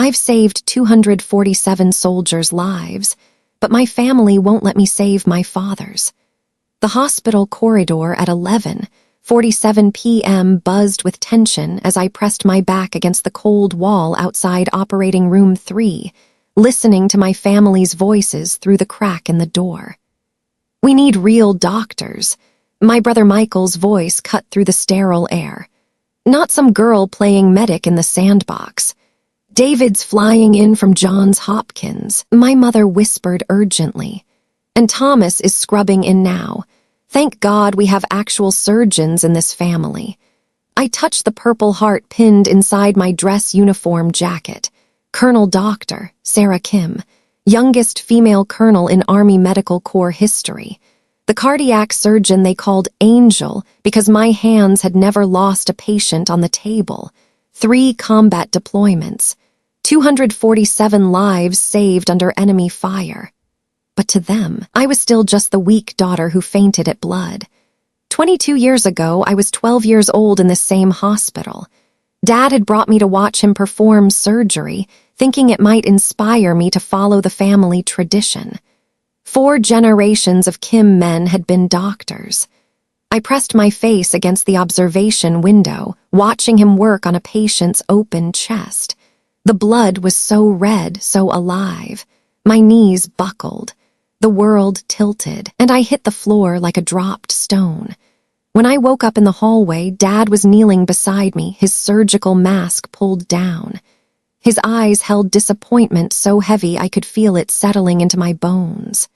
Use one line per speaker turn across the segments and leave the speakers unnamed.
I've saved 247 soldiers' lives, but my family won't let me save my father's. The hospital corridor at 11:47 p.m. buzzed with tension as I pressed my back against the cold wall outside operating room 3, listening to my family's voices through the crack in the door. "We need real doctors." My brother Michael's voice cut through the sterile air. "Not some girl playing medic in the sandbox." "David's flying in from Johns Hopkins," my mother whispered urgently. "And Thomas is scrubbing in now. Thank God we have actual surgeons in this family." I touched the Purple Heart pinned inside my dress uniform jacket. Colonel Dr. Sarah Kim, youngest female colonel in Army Medical Corps history. The cardiac surgeon they called Angel because my hands had never lost a patient on the table. 3 combat deployments. 247 lives saved under enemy fire. But to them, I was still just the weak daughter who fainted at blood. 22 years ago, I was 12 years old in the same hospital. Dad had brought me to watch him perform surgery, thinking it might inspire me to follow the family tradition. 4 generations of Kim men had been doctors. I pressed my face against the observation window, watching him work on a patient's open chest. The blood was so red, so alive. My knees buckled. The world tilted, and I hit the floor like a dropped stone. When I woke up in the hallway, Dad was kneeling beside me, his surgical mask pulled down. His eyes held disappointment so heavy I could feel it settling into my bones.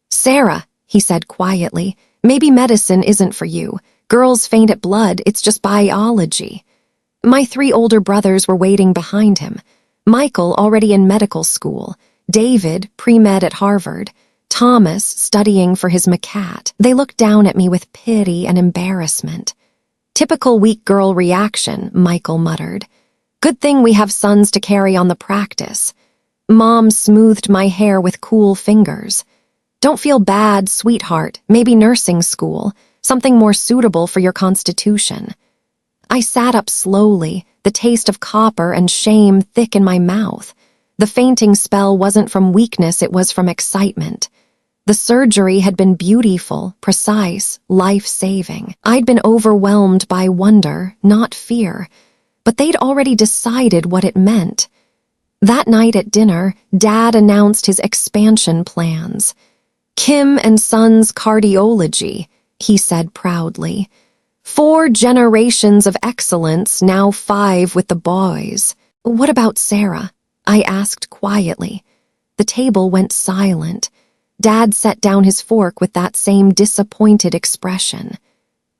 "Sarah," he said quietly, "maybe medicine isn't for you. Girls faint at blood, it's just biology." My 3 older brothers were waiting behind him. Michael, already in medical school. David, pre-med at Harvard. Thomas, studying for his MCAT. They looked down at me with pity and embarrassment. "Typical weak girl reaction," Michael muttered. "Good thing we have sons to carry on the practice." Mom smoothed my hair with cool fingers. "Don't feel bad, sweetheart. Maybe nursing school. Something more suitable for your constitution." I sat up slowly, the taste of copper and shame thick in my mouth. The fainting spell wasn't from weakness, it was from excitement. The surgery had been beautiful, precise, life-saving. I'd been overwhelmed by wonder, not fear, but they'd already decided what it meant. That night at dinner, Dad announced his expansion plans. "Kim and Sons Cardiology," he said proudly. 4 generations of excellence, now 5 with the boys. "What about Sarah?" I asked quietly. The table went silent. Dad set down his fork with that same disappointed expression.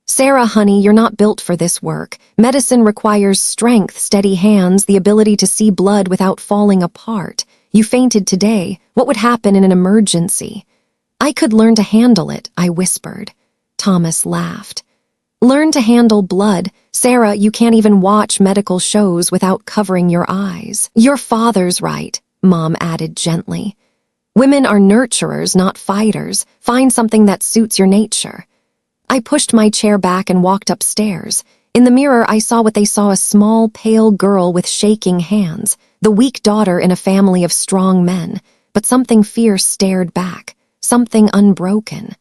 "Sarah, honey, you're not built for this work. Medicine requires strength, steady hands, the ability to see blood without falling apart. You fainted today. What would happen in an emergency?" "I could learn to handle it," I whispered. Thomas laughed. "Learn to handle blood? Sarah, you can't even watch medical shows without covering your eyes." "Your father's right," Mom added gently. "Women are nurturers, not fighters. Find something that suits your nature." I pushed my chair back and walked upstairs. In the mirror, I saw what they saw: a small, pale girl with shaking hands, the weak daughter in a family of strong men. But something fierce stared back, something unbroken.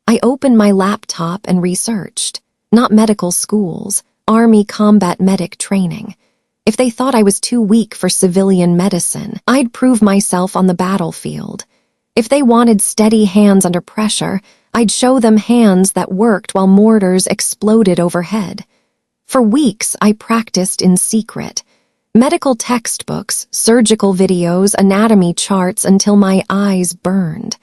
I opened my laptop and researched. Not medical schools, Army combat medic training. If they thought I was too weak for civilian medicine, I'd prove myself on the battlefield. If they wanted steady hands under pressure, I'd show them hands that worked while mortars exploded overhead. For weeks, I practiced in secret. Medical textbooks, surgical videos, anatomy charts until my eyes burned.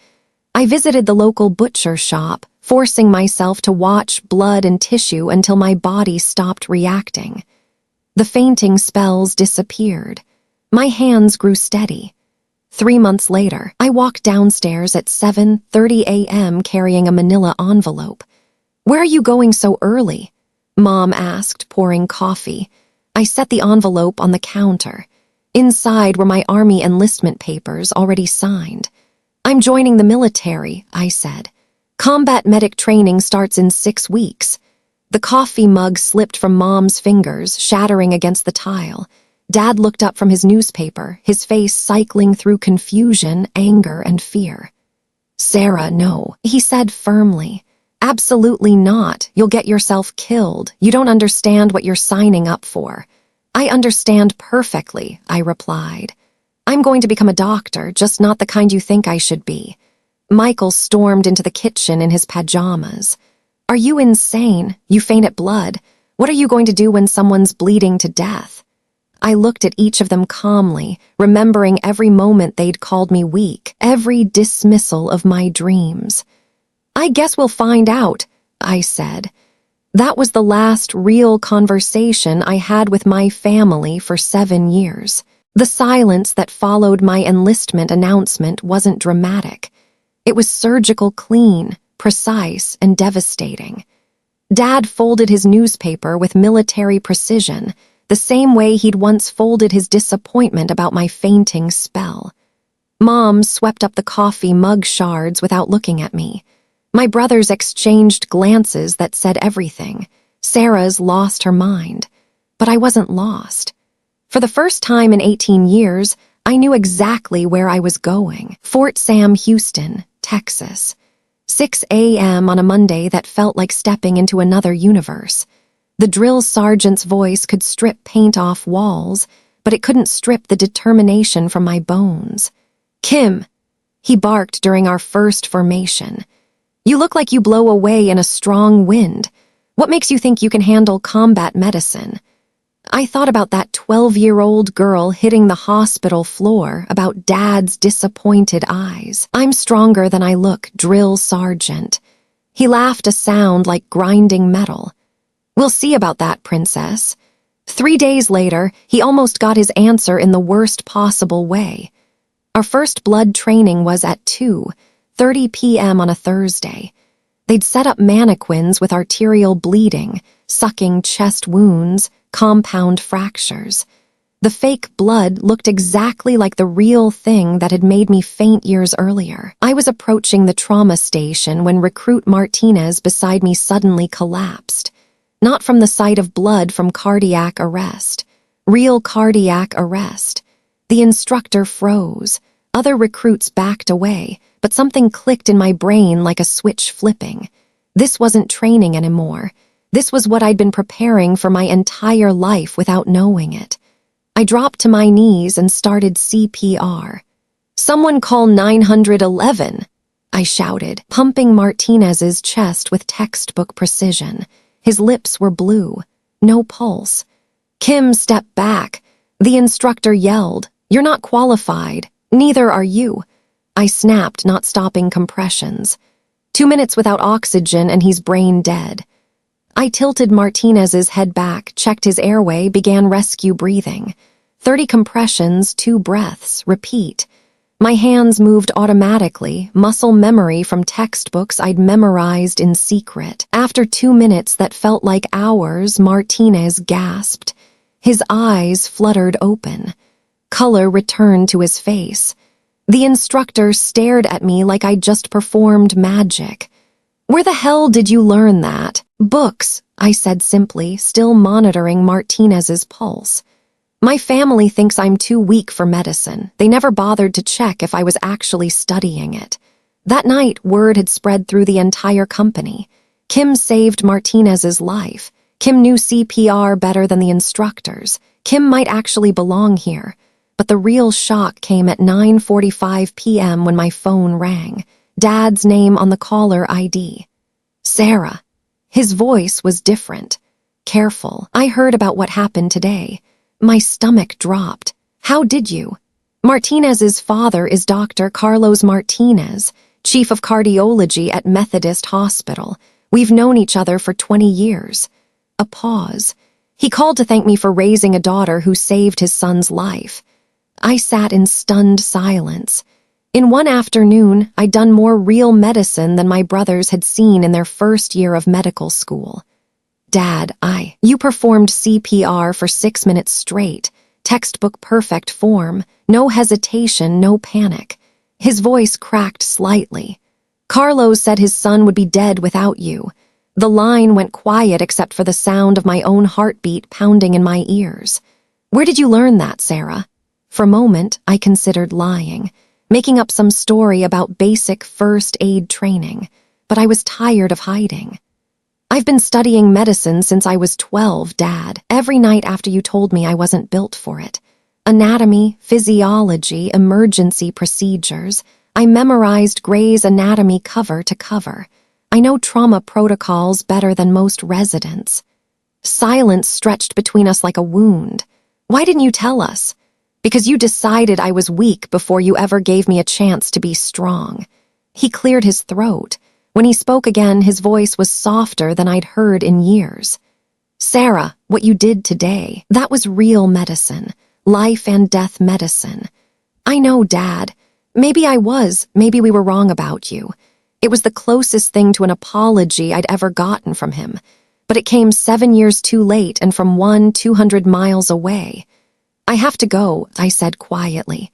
I visited the local butcher shop, forcing myself to watch blood and tissue until my body stopped reacting. The fainting spells disappeared. My hands grew steady. 3 months later, I walked downstairs at 7:30 a.m. carrying a manila envelope. "Where are you going so early?" Mom asked, pouring coffee. I set the envelope on the counter. Inside were my Army enlistment papers already signed. "I'm joining the military," I said. "Combat medic training starts in 6 weeks. The coffee mug slipped from Mom's fingers, shattering against the tile. Dad looked up from his newspaper, his face cycling through confusion, anger, and fear. "Sarah, no," he said firmly. "Absolutely not. You'll get yourself killed. You don't understand what you're signing up for." "I understand perfectly," I replied. "I'm going to become a doctor, just not the kind you think I should be." Michael stormed into the kitchen in his pajamas. "Are you insane? You faint at blood. What are you going to do when someone's bleeding to death?" I looked at each of them calmly, remembering every moment they'd called me weak, every dismissal of my dreams. "I guess we'll find out," I said. That was the last real conversation I had with my family for 7 years. The silence that followed my enlistment announcement wasn't dramatic. It was surgical clean, precise, and devastating. Dad folded his newspaper with military precision, the same way he'd once folded his disappointment about my fainting spell. Mom swept up the coffee mug shards without looking at me. My brothers exchanged glances that said everything. Sarah's lost her mind. But I wasn't lost. For the first time in 18 years, I knew exactly where I was going. Fort Sam Houston, Texas. 6 a.m. on a Monday that felt like stepping into another universe. The drill sergeant's voice could strip paint off walls, but it couldn't strip the determination from my bones. "Kim," he barked during our first formation. "You look like you blow away in a strong wind. What makes you think you can handle combat medicine?" I thought about that 12-year-old girl hitting the hospital floor, about Dad's disappointed eyes. "I'm stronger than I look, drill sergeant." He laughed a sound like grinding metal. "We'll see about that, princess." 3 days later, he almost got his answer in the worst possible way. Our first blood training was at 2:30 p.m. on a Thursday. They'd set up mannequins with arterial bleeding, sucking chest wounds, compound fractures. The fake blood looked exactly like the real thing that had made me faint years earlier. I was approaching the trauma station when recruit Martinez beside me suddenly collapsed. Not from the sight of blood, from cardiac arrest. Real cardiac arrest. The instructor froze. Other recruits backed away, but something clicked in my brain like a switch flipping. This wasn't training anymore. This was what I'd been preparing for my entire life without knowing it. I dropped to my knees and started CPR. "Someone call 911, I shouted, pumping Martinez's chest with textbook precision. His lips were blue. No pulse. "Kim, step back." The instructor yelled. "You're not qualified. Neither are you." I snapped, not stopping compressions. 2 minutes without oxygen and he's brain dead. I tilted Martinez's head back, checked his airway, began rescue breathing. 30 compressions, 2 breaths, repeat. My hands moved automatically, muscle memory from textbooks I'd memorized in secret. After 2 minutes that felt like hours, Martinez gasped. His eyes fluttered open. Color returned to his face. The instructor stared at me like I'd just performed magic. "Where the hell did you learn that?" "Books," I said simply, still monitoring Martinez's pulse. "My family thinks I'm too weak for medicine. They never bothered to check if I was actually studying it." That night, word had spread through the entire company. Kim saved Martinez's life. Kim knew CPR better than the instructors. Kim might actually belong here. But the real shock came at 9:45 p.m. when my phone rang. Dad's name on the caller ID. "Sarah." His voice was different. Careful. "I heard about what happened today." My stomach dropped. "How did you?" "Martinez's father is Dr. Carlos Martinez, chief of cardiology at Methodist Hospital. We've known each other for 20 years. A pause. "He called to thank me for raising a daughter who saved his son's life." I sat in stunned silence. In one afternoon, I'd done more real medicine than my brothers had seen in their first year of medical school. "Dad, you performed CPR for 6 minutes straight. Textbook perfect form. No hesitation, no panic." His voice cracked slightly. "Carlos said his son would be dead without you." The line went quiet except for the sound of my own heartbeat pounding in my ears. Where did you learn that, Sarah? For a moment, I considered lying, making up some story about basic first aid training, but I was tired of hiding. I've been studying medicine since I was 12, Dad, every night after you told me I wasn't built for it. Anatomy, physiology, emergency procedures. I memorized Gray's Anatomy cover to cover. I know trauma protocols better than most residents. Silence stretched between us like a wound. Why didn't you tell us? Because you decided I was weak before you ever gave me a chance to be strong. He cleared his throat. When he spoke again, his voice was softer than I'd heard in years. Sarah, what you did today, that was real medicine. Life and death medicine. I know, Dad. Maybe maybe we were wrong about you. It was the closest thing to an apology I'd ever gotten from him. But it came 7 years too late and from 200 miles away. I have to go, I said quietly.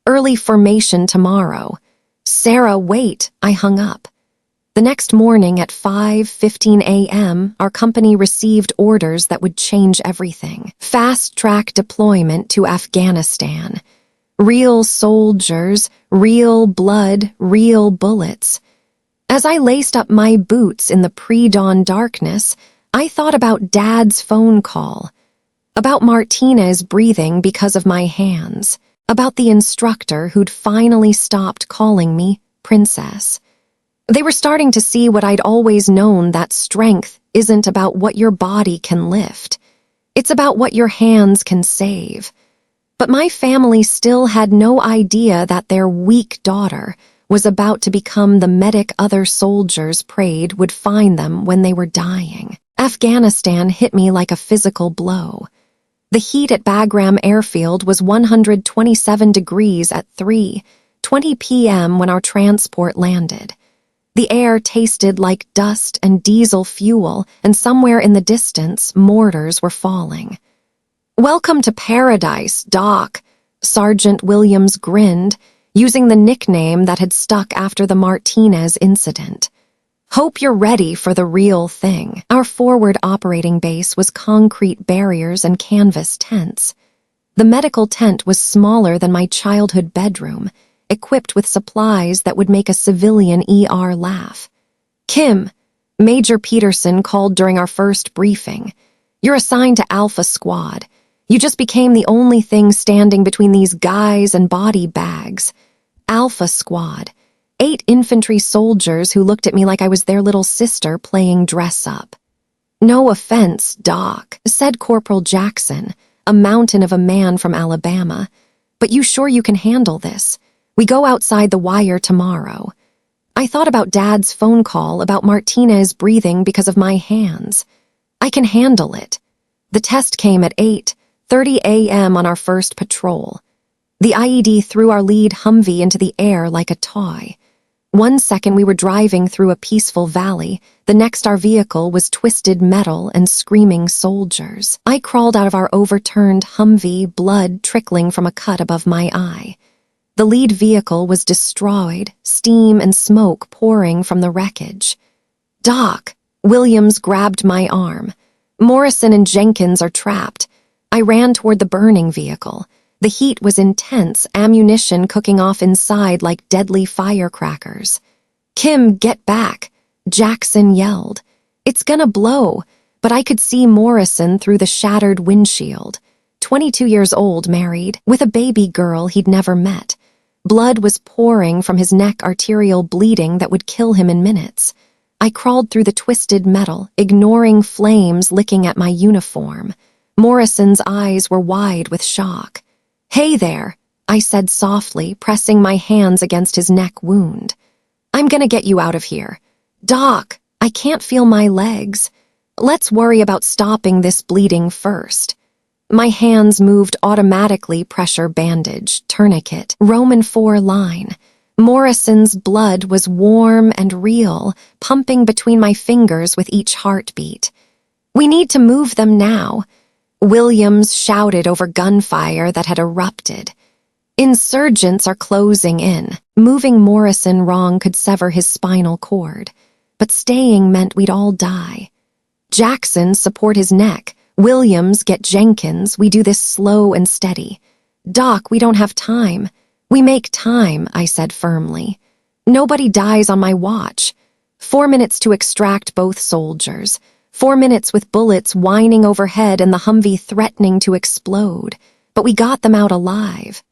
Early formation tomorrow. Sarah, wait, I hung up. The next morning at 5:15 a.m., our company received orders that would change everything. Fast-track deployment to Afghanistan. Real soldiers, real blood, real bullets. As I laced up my boots in the pre-dawn darkness, I thought about Dad's phone call, about Martinez breathing because of my hands, about the instructor who'd finally stopped calling me Princess. They were starting to see what I'd always known, that strength isn't about what your body can lift. It's about what your hands can save. But my family still had no idea that their weak daughter was about to become the medic other soldiers prayed would find them when they were dying. Afghanistan hit me like a physical blow. The heat at Bagram Airfield was 127 degrees at 3:20 p.m. when our transport landed. The air tasted like dust and diesel fuel, and somewhere in the distance, mortars were falling. "Welcome to paradise, Doc," Sergeant Williams grinned, using the nickname that had stuck after the Martinez incident. "Hope you're ready for the real thing." Our forward operating base was concrete barriers and canvas tents. The medical tent was smaller than my childhood bedroom, equipped with supplies that would make a civilian ER laugh. "Kim," Major Peterson called during our first briefing, "you're assigned to Alpha Squad. You just became the only thing standing between these guys and body bags." Alpha Squad. 8 infantry soldiers who looked at me like I was their little sister playing dress-up. "No offense, Doc," said Corporal Jackson, a mountain of a man from Alabama, "but you sure you can handle this? We go outside the wire tomorrow." I thought about Dad's phone call about Martinez breathing because of my hands. I can handle it. The test came at 8:30 a.m. on our first patrol. The IED threw our lead Humvee into the air like a toy. 1 second we were driving through a peaceful valley, the next our vehicle was twisted metal and screaming soldiers. I crawled out of our overturned Humvee, blood trickling from a cut above my eye. The lead vehicle was destroyed, steam and smoke pouring from the wreckage. "Doc," Williams grabbed my arm. "Morrison and Jenkins are trapped." I ran toward the burning vehicle. The heat was intense, ammunition cooking off inside like deadly firecrackers. "Kim, get back," Jackson yelled. "It's gonna blow," but I could see Morrison through the shattered windshield. 22 years old, married, with a baby girl he'd never met. Blood was pouring from his neck, arterial bleeding that would kill him in minutes. I crawled through the twisted metal, ignoring flames licking at my uniform. Morrison's eyes were wide with shock. "Hey there," I said softly, pressing my hands against his neck wound. "I'm gonna get you out of here." "Doc, I can't feel my legs. Let's worry about stopping this bleeding first." My hands moved automatically, pressure bandage, tourniquet, Roman 4 line. Morrison's blood was warm and real, pumping between my fingers with each heartbeat. "We need to move them now," Williams shouted over gunfire that had erupted. "Insurgents are closing in." Moving Morrison wrong could sever his spinal cord, but staying meant we'd all die. "Jackson, support his neck. Williams, get Jenkins, we do this slow and steady. Doc, we don't have time. We make time, I said firmly. Nobody dies on my watch. 4 minutes to extract both soldiers. 4 minutes with bullets whining overhead and the Humvee threatening to explode. But we got them out alive.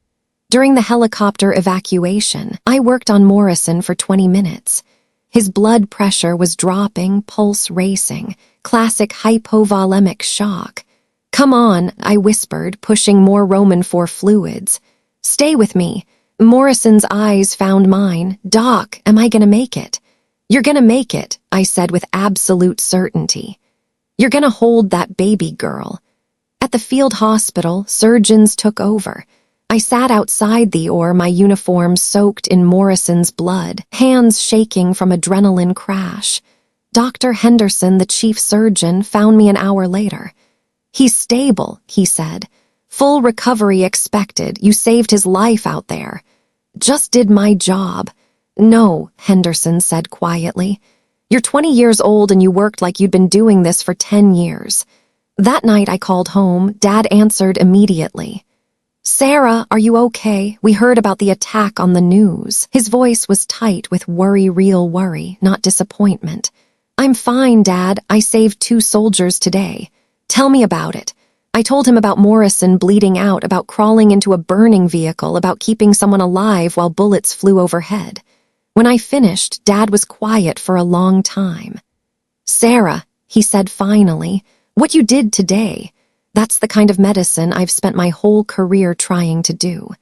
During the helicopter evacuation, I worked on Morrison for 20 minutes. His blood pressure was dropping, pulse racing, classic hypovolemic shock. Come on, I whispered, pushing more Roman IV fluids. Stay with me. Morrison's eyes found mine. Doc, am I gonna make it? You're gonna make it, I said with absolute certainty. You're gonna hold that baby girl. At the field hospital, surgeons took over. I sat outside the OR, my uniform soaked in Morrison's blood, hands shaking from adrenaline crash. Dr. Henderson, the chief surgeon, found me an hour later. He's stable, he said. Full recovery expected. You saved his life out there. Just did my job. No, Henderson said quietly. You're 20 years old and you worked like you'd been doing this for 10 years. That night I called home. Dad answered immediately. Sarah, are you okay? We heard about the attack on the news. His voice was tight with worry, real worry, not disappointment. I'm fine, Dad. I saved 2 soldiers today. Tell me about it. I told him about Morrison bleeding out, about crawling into a burning vehicle, about keeping someone alive while bullets flew overhead. When I finished, Dad was quiet for a long time. Sarah, he said finally, what you did today, that's the kind of medicine I've spent my whole career trying to do.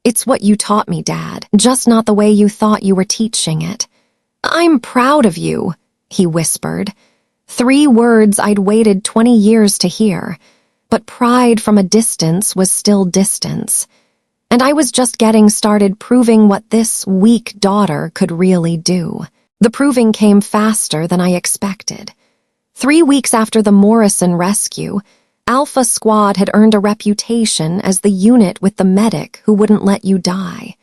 It's what you taught me, Dad, just not the way you thought you were teaching it. I'm proud of you, he whispered. 3 words I'd waited 20 years to hear, but pride from a distance was still distance. And I was just getting started proving what this weak daughter could really do. The proving came faster than I expected. 3 weeks after the Morrison rescue, Alpha Squad had earned a reputation as the unit with the medic who wouldn't let you die.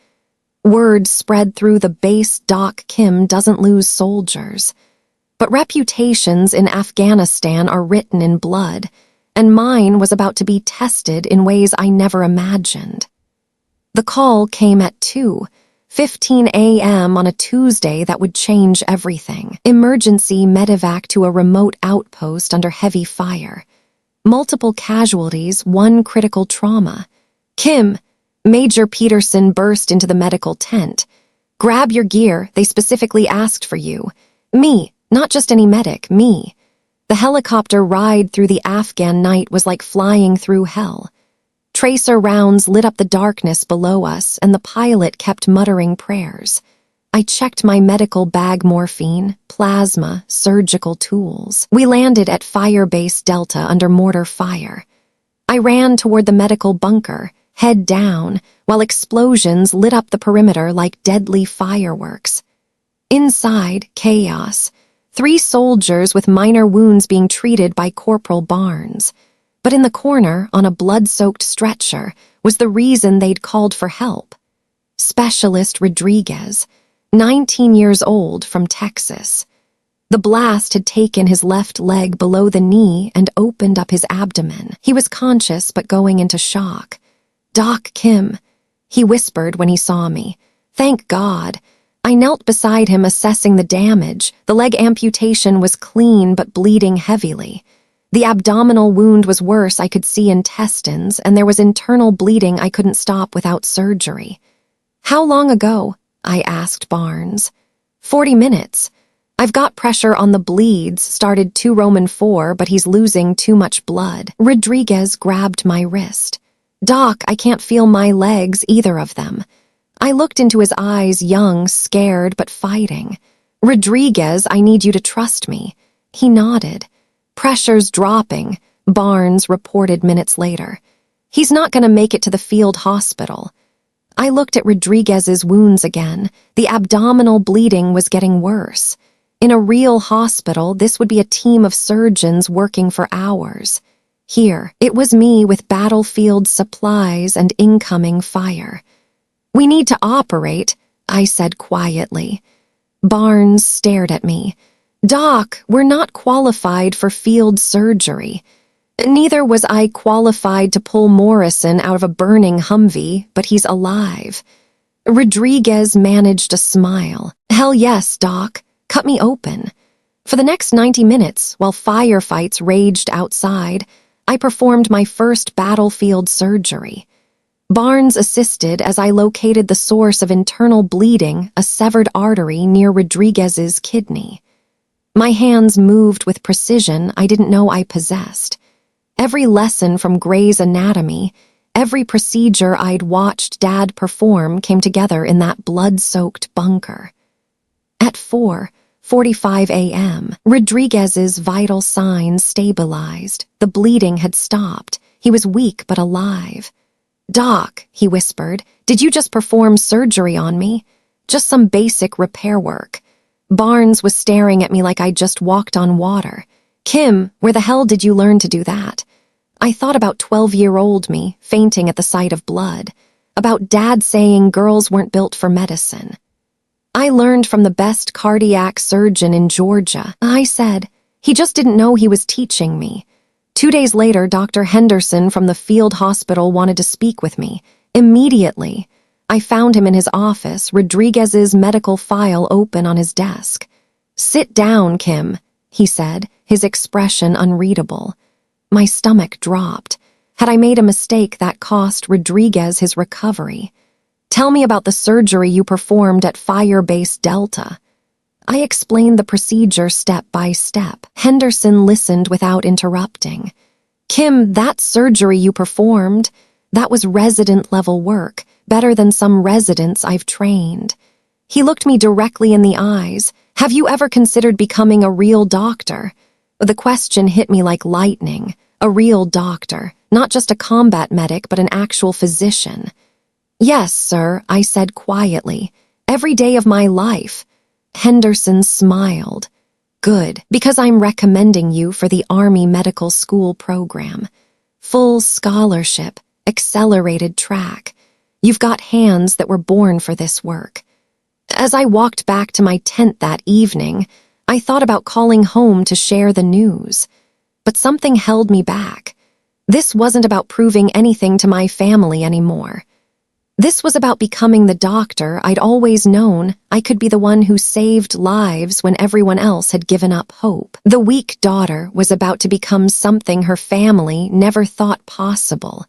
Word spread through the base Doc Kim doesn't lose soldiers. But reputations in Afghanistan are written in blood, and mine was about to be tested in ways I never imagined. The call came at 2:15 a.m. on a Tuesday that would change everything. Emergency medevac to a remote outpost under heavy fire. Multiple casualties, 1 critical trauma. Kim, Major Peterson burst into the medical tent. Grab your gear, they specifically asked for you. Me, not just any medic, me. The helicopter ride through the Afghan night was like flying through hell. Tracer rounds lit up the darkness below us, and the pilot kept muttering prayers. I checked my medical bag, morphine, plasma, surgical tools. We landed at Firebase Delta under mortar fire. I ran toward the medical bunker, head down, while explosions lit up the perimeter like deadly fireworks. Inside, chaos. 3 soldiers with minor wounds being treated by Corporal Barnes. But in the corner, on a blood-soaked stretcher, was the reason they'd called for help. Specialist Rodriguez, 19 years old, from Texas. The blast had taken his left leg below the knee and opened up his abdomen. He was conscious but going into shock. Doc Kim, he whispered when he saw me. Thank God. I knelt beside him assessing the damage. The leg amputation was clean but bleeding heavily. The abdominal wound was worse. I could see intestines, and there was internal bleeding I couldn't stop without surgery. How long ago? I asked Barnes. 40 minutes. I've got pressure on the bleeds, started 2 Roman 4, but he's losing too much blood. Rodriguez grabbed my wrist. Doc, I can't feel my legs, either of them. I looked into his eyes, young, scared, but fighting. Rodriguez, I need you to trust me. He nodded. Pressure's dropping, Barnes reported minutes later. He's not going to make it to the field hospital. I looked at Rodriguez's wounds again. The abdominal bleeding was getting worse. In a real hospital, this would be a team of surgeons working for hours. Here, it was me with battlefield supplies and incoming fire. We need to operate, I said quietly. Barnes stared at me. Doc, we're not qualified for field surgery. Neither was I qualified to pull Morrison out of a burning Humvee, but he's alive. Rodriguez managed a smile. Hell yes, Doc. Cut me open. For the next 90 minutes, while firefights raged outside, I performed my first battlefield surgery. Barnes assisted as I located the source of internal bleeding, a severed artery near Rodriguez's kidney. My hands moved with precision I didn't know I possessed. Every lesson from Gray's Anatomy, every procedure I'd watched Dad perform came together in that blood-soaked bunker. At 4:45 a.m., Rodriguez's vital signs stabilized. The bleeding had stopped. He was weak but alive. Doc, he whispered, did you just perform surgery on me? Just some basic repair work. Barnes was staring at me like I'd just walked on water. Kim, where the hell did you learn to do that? I thought about 12-year-old me, fainting at the sight of blood. About Dad saying girls weren't built for medicine. I learned from the best cardiac surgeon in Georgia, I said. He just didn't know he was teaching me. 2 days later, Dr. Henderson from the field hospital wanted to speak with me. Immediately, I found him in his office, Rodriguez's medical file open on his desk. Sit down, Kim, he said, his expression unreadable. My stomach dropped. Had I made a mistake that cost Rodriguez his recovery? Tell me about the surgery you performed at Firebase Delta. I explained the procedure step by step. Henderson listened without interrupting. Kim, that surgery you performed, that was resident-level work, better than some residents I've trained. He looked me directly in the eyes. Have you ever considered becoming a real doctor? The question hit me like lightning. A real doctor, not just a combat medic, but an actual physician. Yes, sir, I said quietly. Every day of my life. Henderson smiled. Good, because I'm recommending you for the Army Medical School program. Full scholarship, accelerated track. You've got hands that were born for this work. As I walked back to my tent that evening, I thought about calling home to share the news. But something held me back. This wasn't about proving anything to my family anymore. This was about becoming the doctor I'd always known I could be the one who saved lives when everyone else had given up hope. The weak daughter was about to become something her family never thought possible.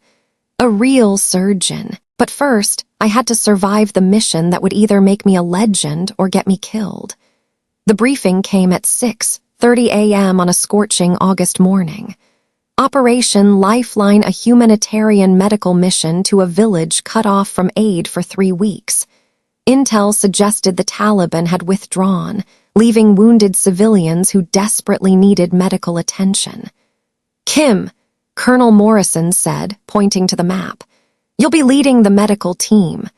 A real surgeon. But first, I had to survive the mission that would either make me a legend or get me killed. The briefing came at 6:30 a.m. on a scorching August morning. Operation Lifeline, a humanitarian medical mission to a village cut off from aid for 3 weeks. Intel suggested the Taliban had withdrawn, leaving wounded civilians who desperately needed medical attention. Kim, Colonel Morrison said, pointing to the map, you'll be leading the medical team.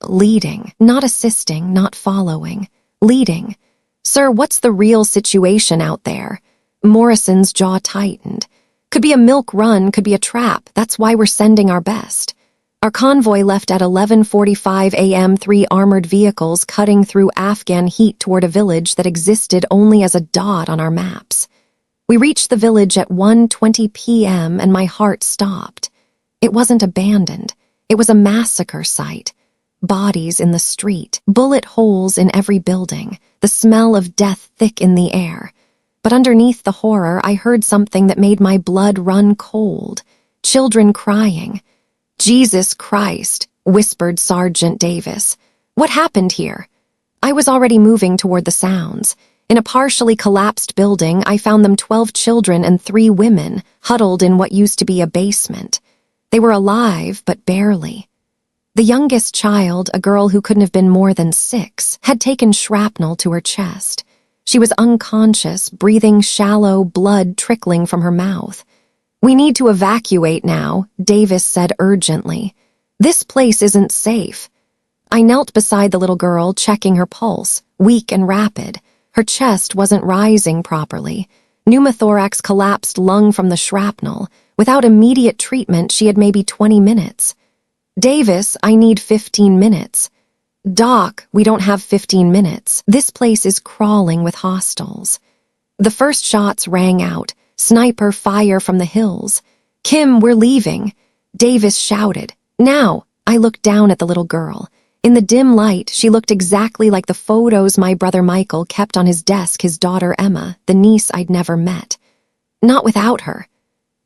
Leading, not assisting, not following. Leading. Sir, what's the real situation out there? Morrison's jaw tightened. Could be a milk run, could be a trap. That's why we're sending our best. Our convoy left at 11:45 a.m. 3 armored vehicles cutting through Afghan heat toward a village that existed only as a dot on our maps. We reached the village at 1:20 p.m. and my heart stopped. It wasn't abandoned. It was a massacre site. Bodies in the street, bullet holes in every building, the smell of death thick in the air. But underneath the horror, I heard something that made my blood run cold. Children crying. Jesus Christ, whispered Sergeant Davis. What happened here? I was already moving toward the sounds. In a partially collapsed building, I found them 12 children and 3 women, huddled in what used to be a basement. They were alive, but barely. The youngest child, a girl who couldn't have been more than 6, had taken shrapnel to her chest. She was unconscious, breathing shallow, blood trickling from her mouth. We need to evacuate now, Davis said urgently. This place isn't safe. I knelt beside the little girl, checking her pulse, weak and rapid. Her chest wasn't rising properly. Pneumothorax collapsed lung from the shrapnel. Without immediate treatment, she had maybe 20 minutes. Davis, I need 15 minutes. Doc, we don't have 15 minutes. This place is crawling with hostiles. The first shots rang out. Sniper fire from the hills. "Kim, we're leaving," Davis shouted. "Now!" I looked down at the little girl. In the dim light, she looked exactly like the photos my brother Michael kept on his desk, his daughter Emma, the niece I'd never met. Not without her.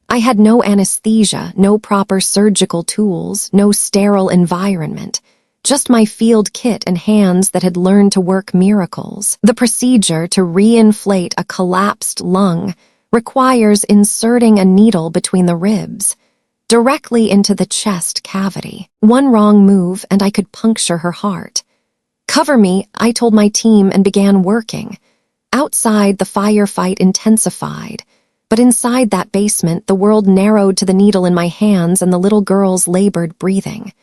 I had no anesthesia, no proper surgical tools, no sterile environment. Just my field kit and hands that had learned to work miracles. The procedure to reinflate a collapsed lung requires inserting a needle between the ribs, directly into the chest cavity. One wrong move and I could puncture her heart. "Cover me," I told my team and began working. Outside, the firefight intensified, but inside that basement, the world narrowed to the needle in my hands and the little girl's labored breathing.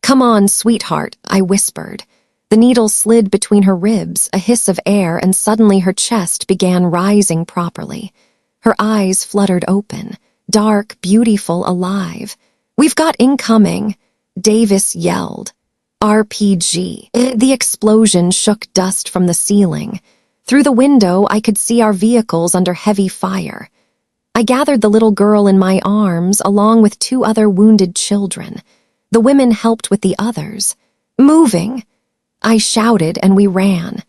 "Come on, sweetheart," I whispered. The needle slid between her ribs, a hiss of air, and suddenly her chest began rising properly. Her eyes fluttered open, dark, beautiful, alive. "We've got incoming," Davis yelled. "RPG." The explosion shook dust from the ceiling. Through the window, I could see our vehicles under heavy fire. I gathered the little girl in my arms along with 2 other wounded children. The women helped with the others. "Moving!" I shouted and we ran.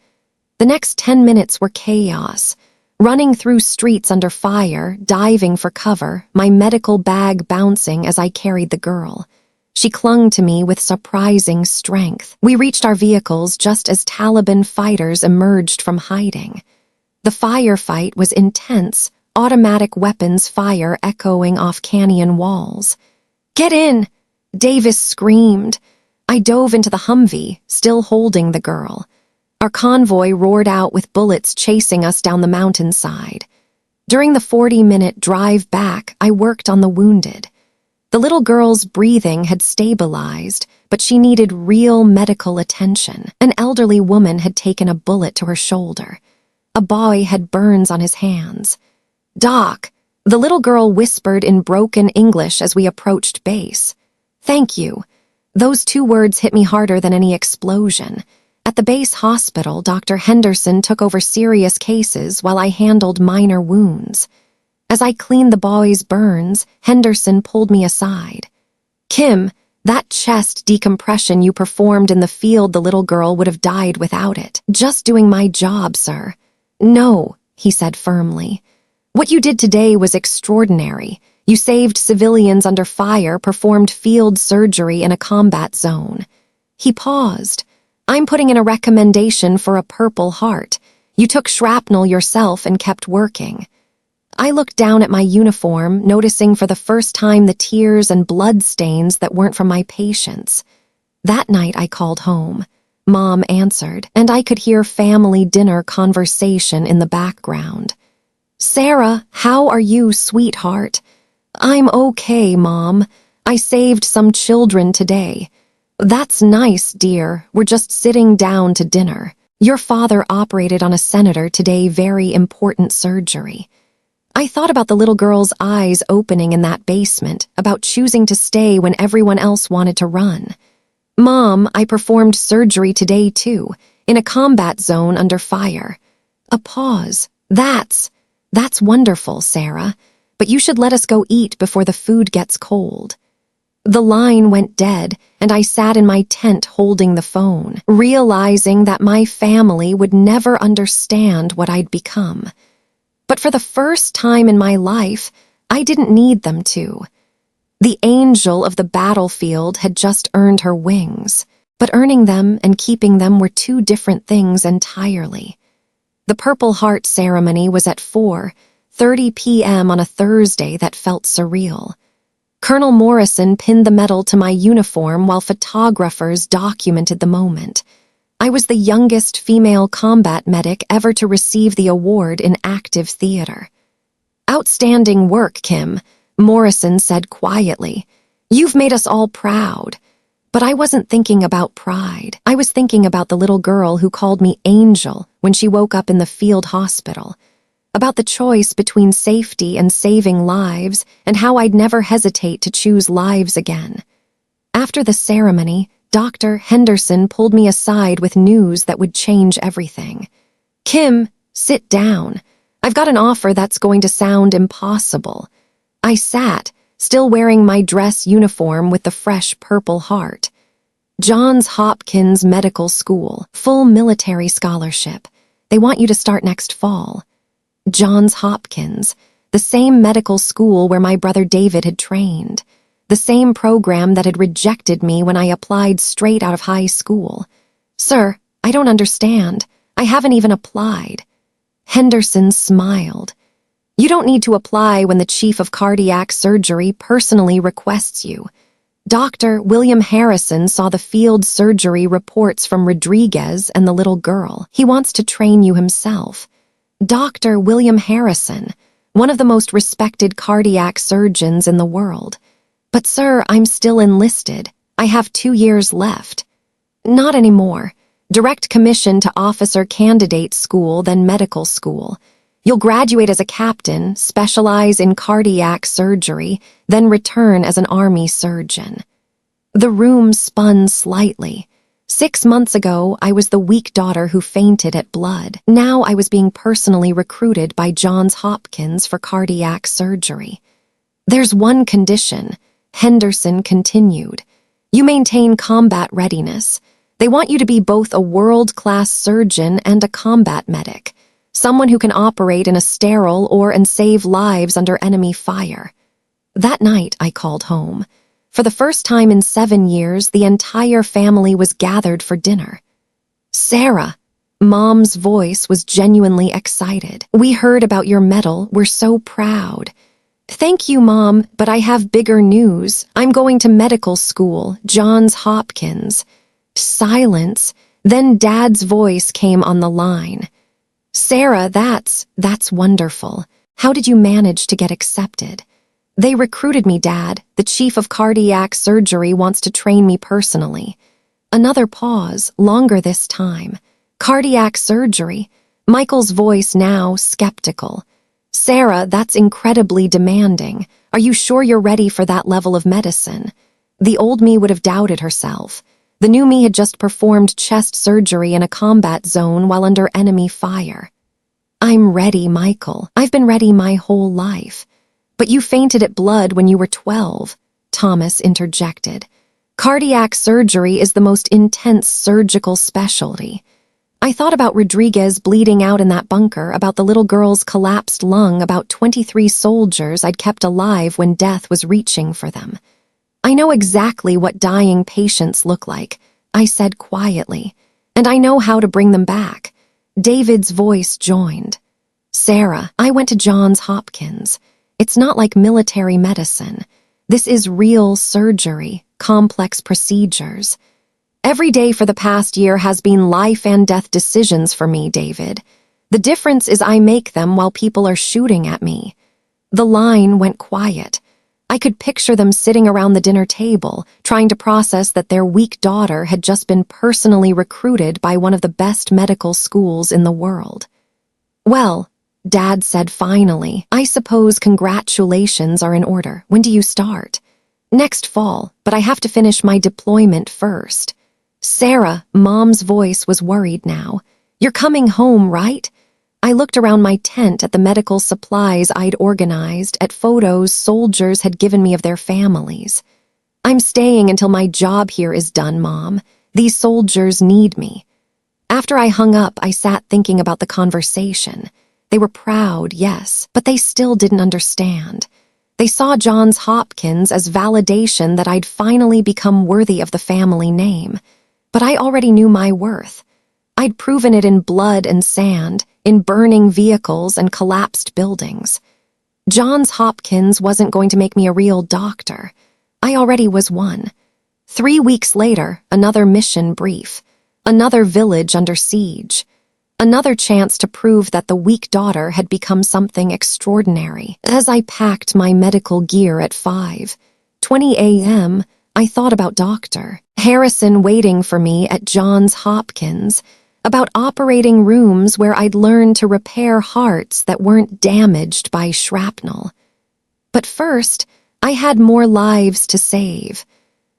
The next 10 minutes were chaos. Running through streets under fire, diving for cover, my medical bag bouncing as I carried the girl. She clung to me with surprising strength. We reached our vehicles just as Taliban fighters emerged from hiding. The firefight was intense, automatic weapons fire echoing off canyon walls. "Get in!" Davis screamed. I dove into the Humvee, still holding the girl. Our convoy roared out with bullets chasing us down the mountainside. During the 40-minute drive back, I worked on the wounded. The little girl's breathing had stabilized, but she needed real medical attention. An elderly woman had taken a bullet to her shoulder. A boy had burns on his hands. "Doc," the little girl whispered in broken English as we approached base. "Thank you." Those 2 words hit me harder than any explosion. At the base hospital, Dr. Henderson took over serious cases while I handled minor wounds. As I cleaned the boy's burns, Henderson pulled me aside. "Kim, that chest decompression you performed in the field, the little girl would have died without it." "Just doing my job, sir." "No," he said firmly. "What you did today was extraordinary. You saved civilians under fire, performed field surgery in a combat zone." He paused. "I'm putting in a recommendation for a Purple Heart. You took shrapnel yourself and kept working." I looked down at my uniform, noticing for the first time the tears and blood stains that weren't from my patients. That night I called home. Mom answered, and I could hear family dinner conversation in the background. "Sarah, how are you, sweetheart?" "I'm okay, Mom. I saved some children today." "That's nice, dear. We're just sitting down to dinner. Your father operated on a senator today, very important surgery." I thought about the little girl's eyes opening in that basement, about choosing to stay when everyone else wanted to run. "Mom, I performed surgery today too, in a combat zone under fire." A pause. That's wonderful, Sarah. But you should let us go eat before the food gets cold." The line went dead, and I sat in my tent holding the phone, realizing that my family would never understand what I'd become. But for the first time in my life, I didn't need them to. The angel of the battlefield had just earned her wings, but earning them and keeping them were 2 different things entirely. The Purple Heart ceremony was at 4:30 p.m. on a Thursday that felt surreal. Colonel Morrison pinned the medal to my uniform while photographers documented the moment. I was the youngest female combat medic ever to receive the award in active theater. "Outstanding work, Kim," Morrison said quietly. "You've made us all proud." But I wasn't thinking about pride. I was thinking about the little girl who called me Angel when she woke up in the field hospital, about the choice between safety and saving lives, and how I'd never hesitate to choose lives again. After the ceremony, Dr. Henderson pulled me aside with news that would change everything. "Kim, sit down." I've got an offer that's going to sound impossible. I sat, still wearing my dress uniform with the fresh purple heart. Johns Hopkins Medical School, full military scholarship. They want you to start next fall. Johns Hopkins, the same medical school where my brother David had trained. The same program that had rejected me when I applied straight out of high school. Sir, I don't understand. I haven't even applied. Henderson smiled. You don't need to apply when the chief of cardiac surgery personally requests you. Dr. William Harrison saw the field surgery reports from Rodriguez and the little girl. He wants to train you himself. Dr. William Harrison, one of the most respected cardiac surgeons in the world. But sir, I'm still enlisted. I have 2 years left. Not anymore. Direct commission to officer candidate school, then medical school. You'll graduate as a captain, specialize in cardiac surgery, then return as an army surgeon. The room spun slightly. 6 months ago, I was the weak daughter who fainted at blood. Now I was being personally recruited by Johns Hopkins for cardiac surgery. There's one condition, Henderson continued. You maintain combat readiness. They want you to be both a world-class surgeon and a combat medic, someone who can operate in a sterile and save lives under enemy fire. That night, I called home. For the first time in 7 years, the entire family was gathered for dinner. Sarah, Mom's voice was genuinely excited. We heard about your medal. We're so proud. Thank you, Mom, but I have bigger news. I'm going to medical school, Johns Hopkins. Silence. Then Dad's voice came on the line. Sarah, that's wonderful. How did you manage to get accepted? They recruited me, Dad. The chief of cardiac surgery wants to train me personally. Another pause, longer this time. Cardiac surgery? Michael's voice now skeptical. Sarah, that's incredibly demanding. Are you sure you're ready for that level of medicine? The old me would have doubted herself. The new me had just performed chest surgery in a combat zone while under enemy fire. I'm ready, Michael. I've been ready my whole life. But you fainted at blood when you were 12, Thomas interjected. Cardiac surgery is the most intense surgical specialty. I thought about Rodriguez bleeding out in that bunker, about the little girl's collapsed lung, about 23 soldiers I'd kept alive when death was reaching for them. I know exactly what dying patients look like, I said quietly, and I know how to bring them back. David's voice joined. Sarah, I went to Johns Hopkins. It's not like military medicine. This is real surgery, complex procedures. Every day for the past year has been life and death decisions for me, David. The difference is I make them while people are shooting at me. The line went quiet. I could picture them sitting around the dinner table, trying to process that their weak daughter had just been personally recruited by one of the best medical schools in the world. Well, Dad said finally, I suppose congratulations are in order. When do you start? Next fall, but I have to finish my deployment first. Sarah, Mom's voice was worried now. You're coming home, right? I looked around my tent at the medical supplies I'd organized, at photos soldiers had given me of their families. I'm staying until my job here is done, Mom. These soldiers need me. After I hung up, I sat thinking about the conversation. They were proud, yes, but they still didn't understand. They saw Johns Hopkins as validation that I'd finally become worthy of the family name. But I already knew my worth. I'd proven it in blood and sand, in burning vehicles and collapsed buildings. Johns Hopkins wasn't going to make me a real doctor. I already was one. 3 weeks later, another mission brief. Another village under siege. Another chance to prove that the weak daughter had become something extraordinary. As I packed my medical gear at 5:20 a.m., I thought about Dr. Harrison waiting for me at Johns Hopkins, about operating rooms where I'd learned to repair hearts that weren't damaged by shrapnel. But first, I had more lives to save,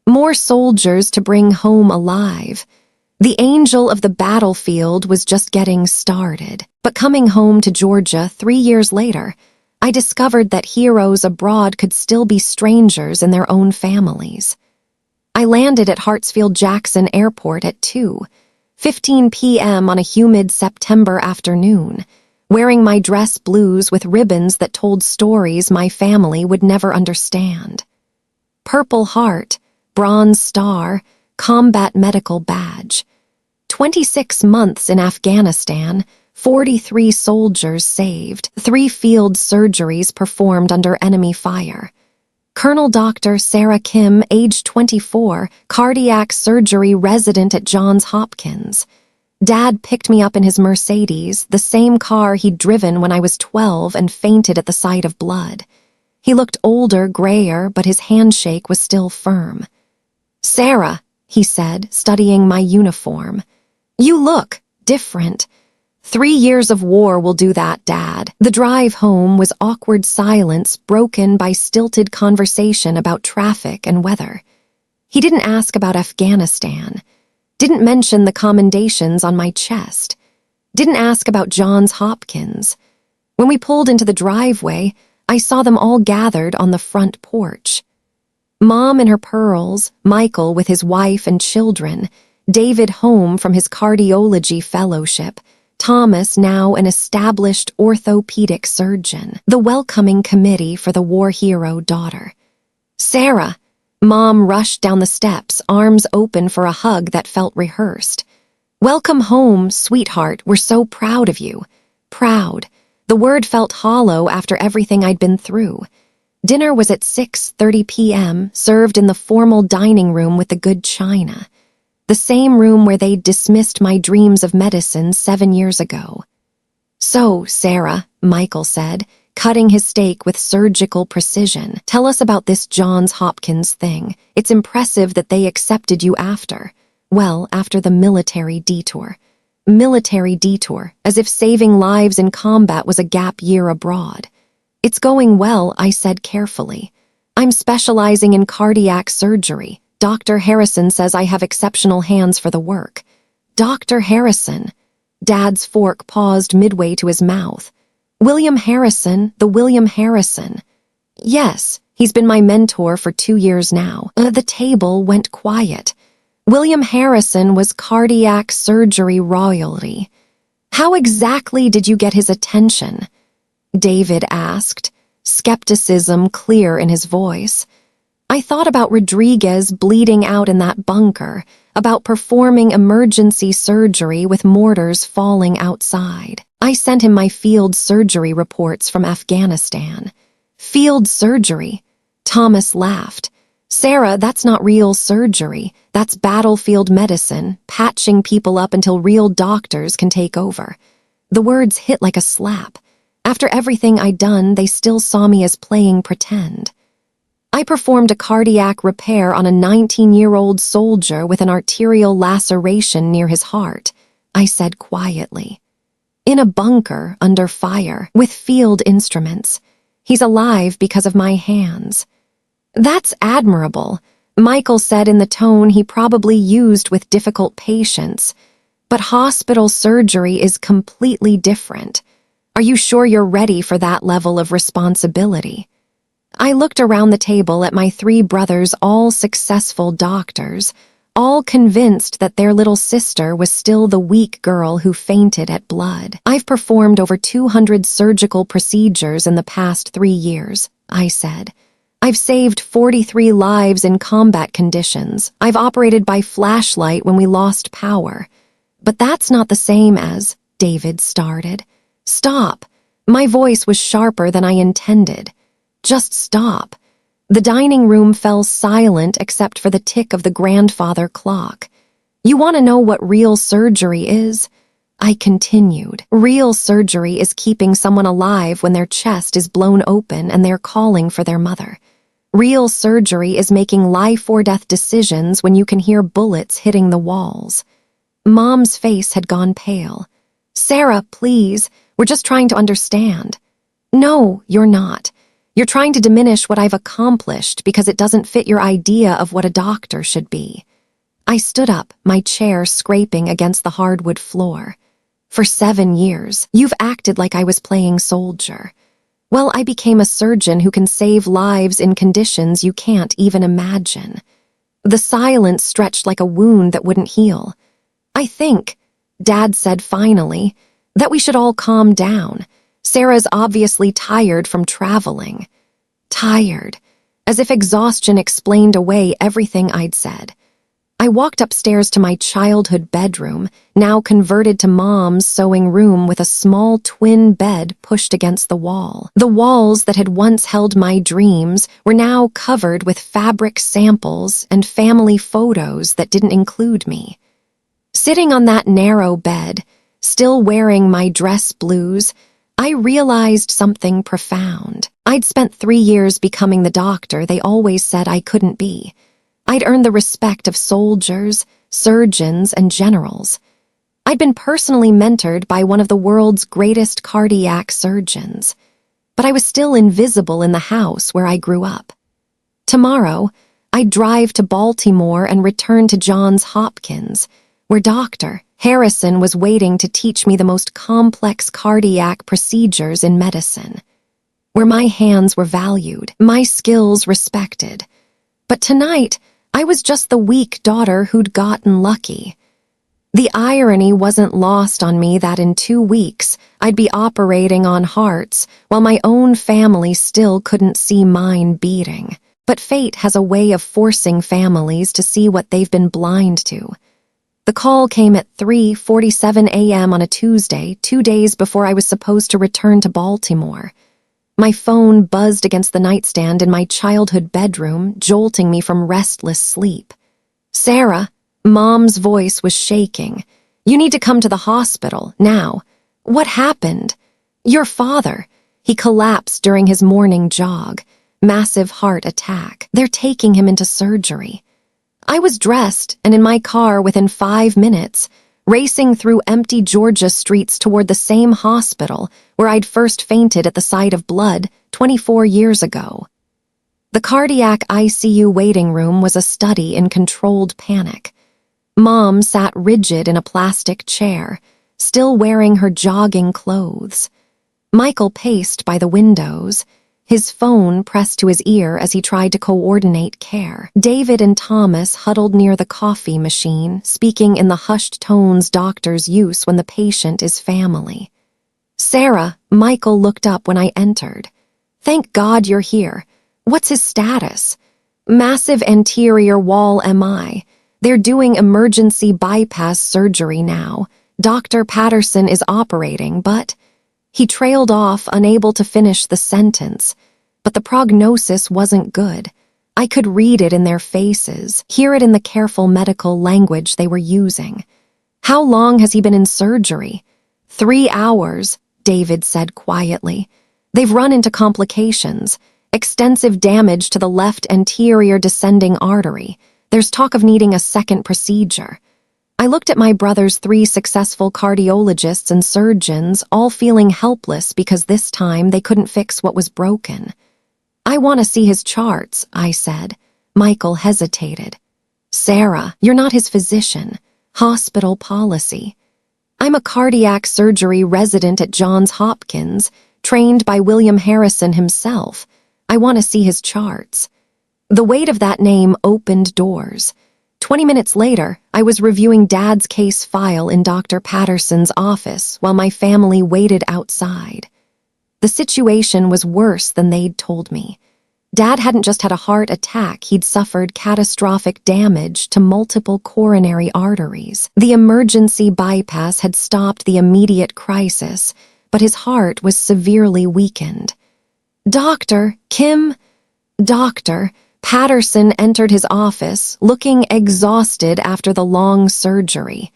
more soldiers to bring home alive. The angel of the battlefield was just getting started. But coming home to Georgia 3 years later, I discovered that heroes abroad could still be strangers in their own families. I landed at Hartsfield-Jackson Airport at 2:15 p.m. on a humid September afternoon, wearing my dress blues with ribbons that told stories my family would never understand. Purple Heart, Bronze Star, Combat Medical Badge. 26 months in Afghanistan, 43 soldiers saved, 3 field surgeries performed under enemy fire. Colonel Dr. Sarah Kim, age 24, cardiac surgery resident at Johns Hopkins. Dad picked me up in his Mercedes, the same car he'd driven when I was 12 and fainted at the sight of blood. He looked older, grayer, but his handshake was still firm. "Sarah," he said, studying my uniform. "You look different. 3 years of war will do that, Dad." The drive home was awkward silence broken by stilted conversation about traffic and weather. He didn't ask about Afghanistan, didn't mention the commendations on my chest, didn't ask about Johns Hopkins. When we pulled into the driveway, I saw them all gathered on the front porch. Mom in her pearls, Michael with his wife and children, David home from his cardiology fellowship, Thomas now an established orthopedic surgeon, the welcoming committee for the war hero daughter. "Sarah," Mom rushed down the steps, arms open for a hug that felt rehearsed. "Welcome home, sweetheart, we're so proud of you." Proud. The word felt hollow after everything I'd been through. Dinner was at 6:30 p.m., served in the formal dining room with the good china. The same room where they'd dismissed my dreams of medicine 7 years ago. "So, Sarah," Michael said, cutting his steak with surgical precision, "tell us about this Johns Hopkins thing. It's impressive that they accepted you after the military detour. Military detour, as if saving lives in combat was a gap year abroad." "It's going well," I said carefully. "I'm specializing in cardiac surgery. Dr. Harrison says I have exceptional hands for the work." "Dr. Harrison?" Dad's fork paused midway to his mouth. "William Harrison, the William Harrison." "Yes, he's been my mentor for 2 years now." The table went quiet. William Harrison was cardiac surgery royalty. "How exactly did you get his attention?" David asked, skepticism clear in his voice. I thought about Rodriguez bleeding out in that bunker, about performing emergency surgery with mortars falling outside. I sent him my field surgery reports from Afghanistan. "Field surgery?" Thomas laughed. "Sarah, that's not real surgery. That's battlefield medicine, patching people up until real doctors can take over." The words hit like a slap. After everything I'd done, they still saw me as playing pretend. "I performed a cardiac repair on a 19-year-old soldier with an arterial laceration near his heart," I said quietly. "In a bunker, under fire, with field instruments. He's alive because of my hands." "That's admirable," Michael said in the tone he probably used with difficult patients. "But hospital surgery is completely different. Are you sure you're ready for that level of responsibility?" I looked around the table at my 3 brothers, all successful doctors, all convinced that their little sister was still the weak girl who fainted at blood. "I've performed over 200 surgical procedures in the past 3 years," I said. "I've saved 43 lives in combat conditions. I've operated by flashlight when we lost power." "But that's not the same as," David started. "Stop." My voice was sharper than I intended. "Just stop." The dining room fell silent except for the tick of the grandfather clock. "You want to know what real surgery is?" I continued. "Real surgery is keeping someone alive when their chest is blown open and they're calling for their mother. Real surgery is making life-or-death decisions when you can hear bullets hitting the walls." Mom's face had gone pale. "Sarah, please, we're just trying to understand." "No, you're not. You're trying to diminish what I've accomplished because it doesn't fit your idea of what a doctor should be." I stood up, my chair scraping against the hardwood floor. For 7 years, you've acted like I was playing soldier. Well, I became a surgeon who can save lives in conditions you can't even imagine. The silence stretched like a wound that wouldn't heal. I think, Dad said finally, that we should all calm down. Sarah's obviously tired from traveling. Tired, as if exhaustion explained away everything I'd said. I walked upstairs to my childhood bedroom, now converted to Mom's sewing room with a small twin bed pushed against the wall. The walls that had once held my dreams were now covered with fabric samples and family photos that didn't include me. Sitting on that narrow bed, still wearing my dress blues, I realized something profound. I'd spent 3 years becoming the doctor they always said I couldn't be. I'd earned the respect of soldiers, surgeons, and generals. I'd been personally mentored by one of the world's greatest cardiac surgeons. But I was still invisible in the house where I grew up. Tomorrow, I'd drive to Baltimore and return to Johns Hopkins, where Dr. Harrison was waiting to teach me the most complex cardiac procedures in medicine, where my hands were valued, my skills respected. But tonight, I was just the weak daughter who'd gotten lucky. The irony wasn't lost on me that in 2 weeks, I'd be operating on hearts while my own family still couldn't see mine beating. But fate has a way of forcing families to see what they've been blind to. The call came at 3:47 a.m. on a Tuesday, 2 days before I was supposed to return to Baltimore. My phone buzzed against the nightstand in my childhood bedroom, jolting me from restless sleep. Sarah, Mom's voice was shaking. You need to come to the hospital, now. What happened? Your father. He collapsed during his morning jog. Massive heart attack. They're taking him into surgery. I was dressed and in my car within 5 minutes, racing through empty Georgia streets toward the same hospital where I'd first fainted at the sight of blood 24 years ago. The cardiac ICU waiting room was a study in controlled panic. Mom sat rigid in a plastic chair, still wearing her jogging clothes. Michael paced by the windows, his phone pressed to his ear as he tried to coordinate care. David and Thomas huddled near the coffee machine, speaking in the hushed tones doctors use when the patient is family. Sarah, Michael looked up when I entered. Thank God you're here. What's his status? Massive anterior wall MI. They're doing emergency bypass surgery now. Dr. Patterson is operating, but... He trailed off, unable to finish the sentence. But the prognosis wasn't good. I could read it in their faces, hear it in the careful medical language they were using. How long has he been in surgery? 3 hours, David said quietly. They've run into complications. Extensive damage to the left anterior descending artery. There's talk of needing a second procedure. I looked at my brother's 3 successful cardiologists and surgeons, all feeling helpless because this time they couldn't fix what was broken. I want to see his charts, I said. Michael hesitated. Sarah, you're not his physician. Hospital policy. I'm a cardiac surgery resident at Johns Hopkins, trained by William Harrison himself. I want to see his charts. The weight of that name opened doors. 20 minutes later, I was reviewing Dad's case file in Dr. Patterson's office while my family waited outside. The situation was worse than they'd told me. Dad hadn't just had a heart attack, he'd suffered catastrophic damage to multiple coronary arteries. The emergency bypass had stopped the immediate crisis, but his heart was severely weakened. Doctor, Patterson entered his office, looking exhausted after the long surgery.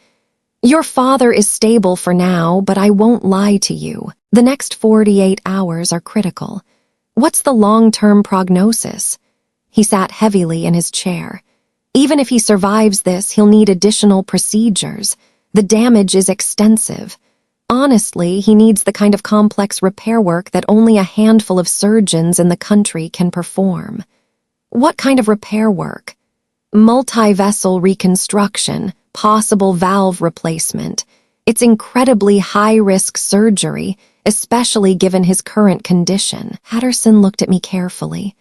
Your father is stable for now, but I won't lie to you. The next 48 hours are critical. What's the long-term prognosis? He sat heavily in his chair. Even if he survives this, he'll need additional procedures. The damage is extensive. Honestly, he needs the kind of complex repair work that only a handful of surgeons in the country can perform. What kind of repair work? multi-vessel reconstruction, possible valve replacement. It's incredibly high-risk surgery, especially given his current condition. Patterson looked at me carefully.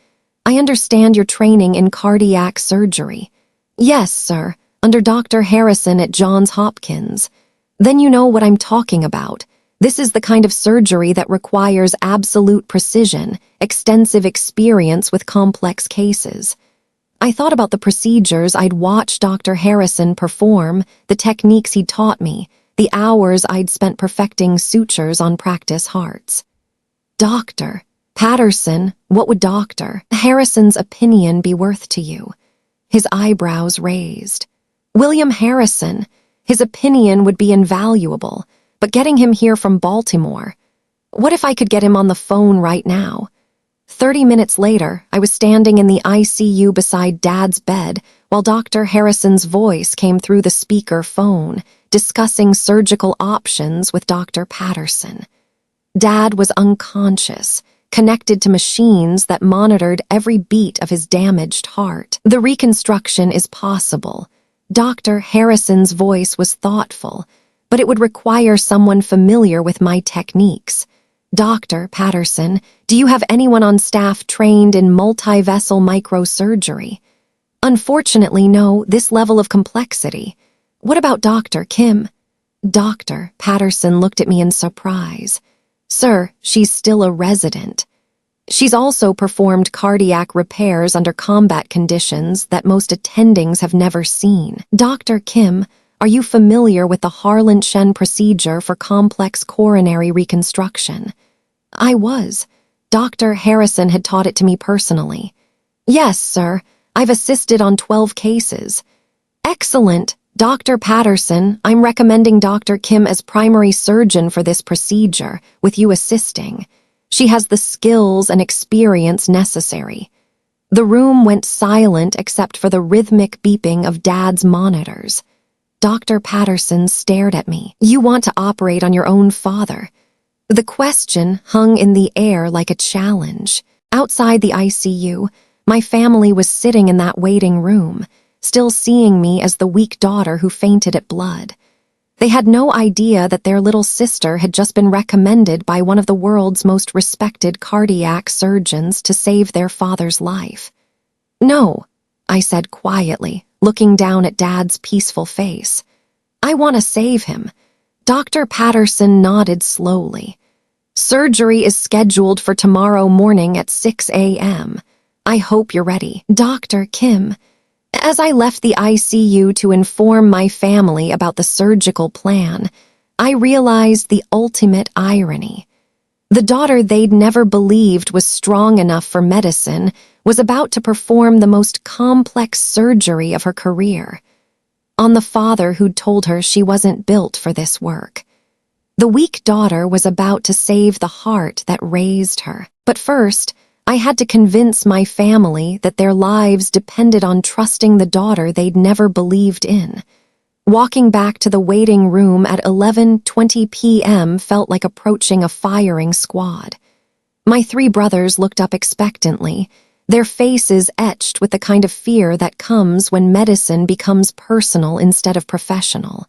I understand your training in cardiac surgery. Yes, sir, under Dr. Harrison at Johns Hopkins. Then you know what I'm talking about. This is the kind of surgery that requires absolute precision, extensive experience with complex cases. I thought about the procedures I'd watched Dr. Harrison perform, the techniques he'd taught me, the hours I'd spent perfecting sutures on practice hearts. Dr. Patterson, what would Dr. Harrison's opinion be worth to you? His eyebrows raised. William Harrison, his opinion would be invaluable, but getting him here from Baltimore. What if I could get him on the phone right now? 30 minutes later, I was standing in the ICU beside Dad's bed while Dr. Harrison's voice came through the speaker phone, discussing surgical options with Dr. Patterson. Dad was unconscious, connected to machines that monitored every beat of his damaged heart. The reconstruction is possible. Dr. Harrison's voice was thoughtful, but it would require someone familiar with my techniques. Dr. Patterson, do you have anyone on staff trained in multi-vessel microsurgery? Unfortunately, no, this level of complexity. What about Dr. Kim? Dr. Patterson looked at me in surprise. Sir, she's still a resident. She's also performed cardiac repairs under combat conditions that most attendings have never seen. Dr. Kim, are you familiar with the Harlan-Shen procedure for complex coronary reconstruction? I was. Dr. Harrison had taught it to me personally. Yes, sir. I've assisted on 12 cases. Excellent. Dr. Patterson, I'm recommending Dr. Kim as primary surgeon for this procedure, with you assisting. She has the skills and experience necessary. The room went silent except for the rhythmic beeping of Dad's monitors. Dr. Patterson stared at me. You want to operate on your own father. The question hung in the air like a challenge. Outside the ICU, my family was sitting in that waiting room, still seeing me as the weak daughter who fainted at blood. They had no idea that their little sister had just been recommended by one of the world's most respected cardiac surgeons to save their father's life. No, I said quietly, looking down at Dad's peaceful face. I want to save him. Dr. Patterson nodded slowly. Surgery is scheduled for tomorrow morning at 6 a.m. I hope you're ready. Dr. Kim, as I left the ICU to inform my family about the surgical plan, I realized the ultimate irony. The daughter they'd never believed was strong enough for medicine was about to perform the most complex surgery of her career, on the father who'd told her she wasn't built for this work. The weak daughter was about to save the heart that raised her. But first, I had to convince my family that their lives depended on trusting the daughter they'd never believed in. Walking back to the waiting room at 11:20 p.m. felt like approaching a firing squad. My 3 brothers looked up expectantly, their faces etched with the kind of fear that comes when medicine becomes personal instead of professional.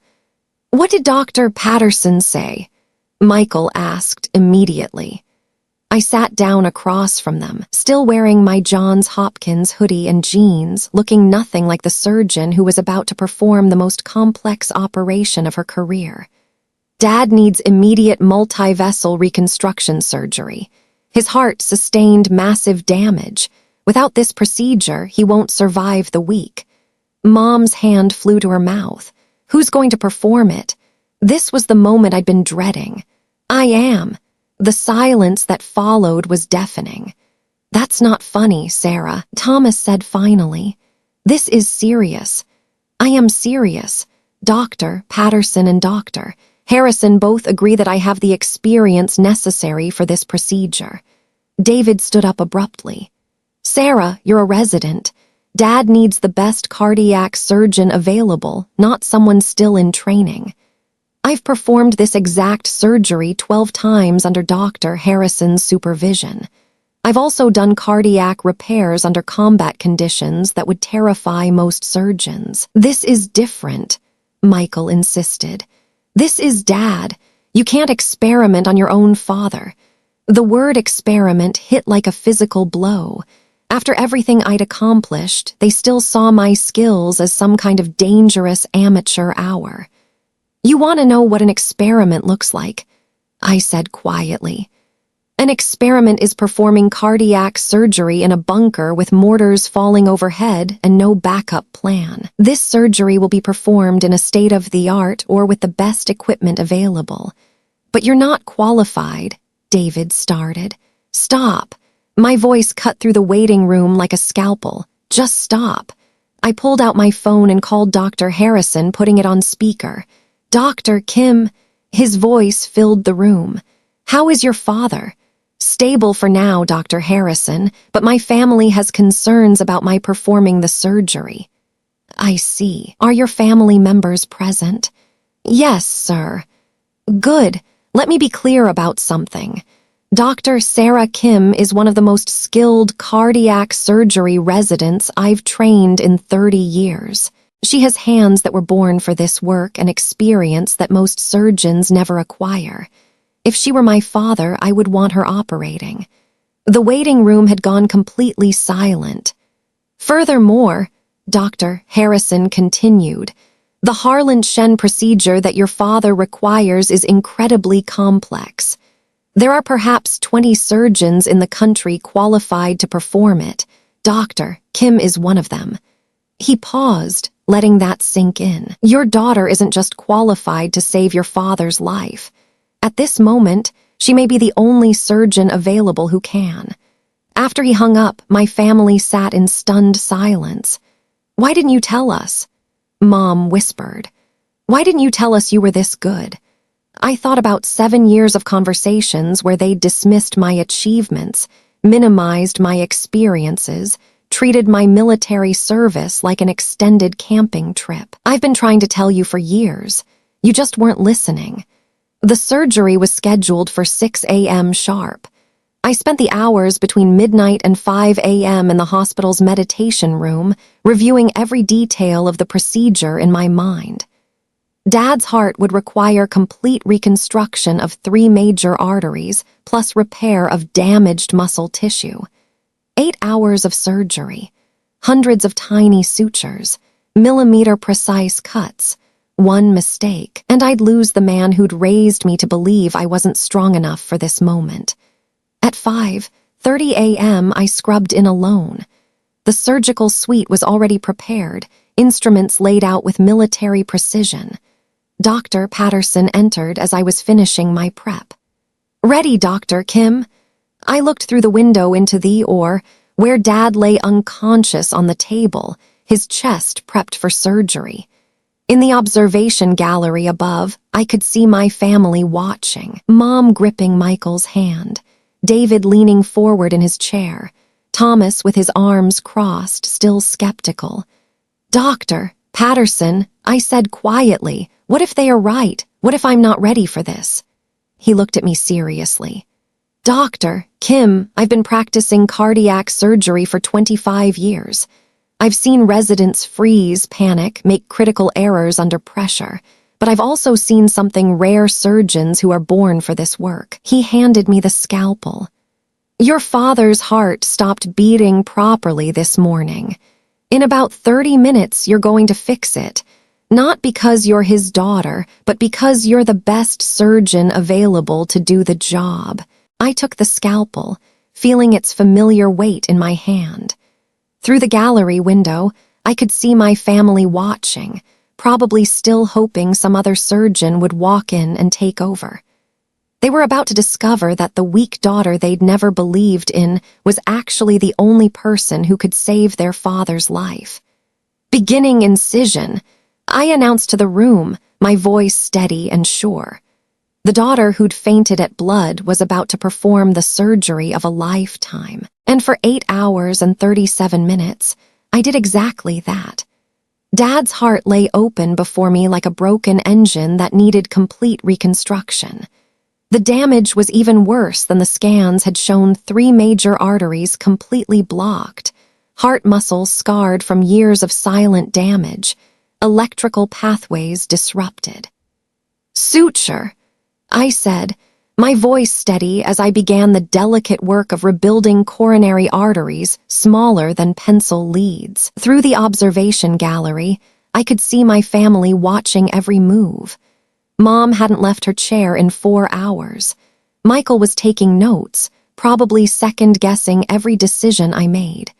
What did Dr. Patterson say? Michael asked immediately. I sat down across from them, still wearing my Johns Hopkins hoodie and jeans, looking nothing like the surgeon who was about to perform the most complex operation of her career. Dad needs immediate multi-vessel reconstruction surgery. His heart sustained massive damage. Without this procedure, he won't survive the week. Mom's hand flew to her mouth. Who's going to perform it? This was the moment I'd been dreading. I am. The silence that followed was deafening. That's not funny, Sarah, Thomas said finally. This is serious. I am serious. Dr. Patterson and Dr. Harrison both agree that I have the experience necessary for this procedure. David stood up abruptly. Sarah, you're a resident. Dad needs the best cardiac surgeon available, not someone still in training. I've performed this exact surgery 12 times under Dr. Harrison's supervision. I've also done cardiac repairs under combat conditions that would terrify most surgeons. This is different, Michael insisted. This is Dad. You can't experiment on your own father. The word experiment hit like a physical blow. After everything I'd accomplished, they still saw my skills as some kind of dangerous amateur hour. You want to know what an experiment looks like? I said quietly. An experiment is performing cardiac surgery in a bunker with mortars falling overhead and no backup plan. This surgery will be performed in a state-of-the-art or with the best equipment available. But you're not qualified, David started. Stop. My voice cut through the waiting room like a scalpel. Just stop. I pulled out my phone and called Dr. Harrison, putting it on speaker. Dr. Kim. His voice filled the room. How is your father? Stable for now, Dr. Harrison, but my family has concerns about my performing the surgery. I see. Are your family members present? Yes, sir. Good. Let me be clear about something. Dr. Sarah Kim is one of the most skilled cardiac surgery residents I've trained in 30 years. She has hands that were born for this work and experience that most surgeons never acquire. If she were my father, I would want her operating. The waiting room had gone completely silent. Furthermore, Dr. Harrison continued, the Harlan-Shen procedure that your father requires is incredibly complex. There are perhaps 20 surgeons in the country qualified to perform it. Dr. Kim is one of them. He paused, letting that sink in. Your daughter isn't just qualified to save your father's life. At this moment, she may be the only surgeon available who can. After he hung up, my family sat in stunned silence. Why didn't you tell us? Mom whispered. Why didn't you tell us you were this good? I thought about 7 years of conversations where they dismissed my achievements, minimized my experiences, treated my military service like an extended camping trip. I've been trying to tell you for years. You just weren't listening. The surgery was scheduled for 6 a.m. sharp. I spent the hours between midnight and 5 a.m. in the hospital's meditation room, reviewing every detail of the procedure in my mind. Dad's heart would require complete reconstruction of 3 major arteries, plus repair of damaged muscle tissue. 8 hours of surgery, hundreds of tiny sutures, millimeter-precise cuts. One mistake, and I'd lose the man who'd raised me to believe I wasn't strong enough for this moment. At 5:30 a.m., I scrubbed in alone. The surgical suite was already prepared, instruments laid out with military precision. Dr. Patterson entered as I was finishing my prep. Ready, Dr. Kim? I looked through the window into where Dad lay unconscious on the table, his chest prepped for surgery. In the observation gallery above, I could see my family watching, Mom gripping Michael's hand, David leaning forward in his chair, Thomas with his arms crossed, still skeptical. Dr. Patterson, I said quietly, what if they are right? What if I'm not ready for this? He looked at me seriously. Dr. Kim, I've been practicing cardiac surgery for 25 years. I've seen residents freeze, panic, make critical errors under pressure, but I've also seen something rare surgeons who are born for this work. He handed me the scalpel. Your father's heart stopped beating properly this morning. In about 30 minutes, you're going to fix it. Not because you're his daughter, but because you're the best surgeon available to do the job. I took the scalpel, feeling its familiar weight in my hand. Through the gallery window, I could see my family watching, probably still hoping some other surgeon would walk in and take over. They were about to discover that the weak daughter they'd never believed in was actually the only person who could save their father's life. Beginning incision, I announced to the room, my voice steady and sure. The daughter who'd fainted at blood was about to perform the surgery of a lifetime. And for 8 hours and 37 minutes, I did exactly that. Dad's heart lay open before me like a broken engine that needed complete reconstruction. The damage was even worse than the scans had shown. 3 major arteries completely blocked, heart muscle scarred from years of silent damage, electrical pathways disrupted. "Suture," I said, my voice steady as I began the delicate work of rebuilding coronary arteries smaller than pencil leads. Through the observation gallery, I could see my family watching every move. Mom hadn't left her chair in 4 hours. Michael was taking notes, probably second-guessing every decision I made.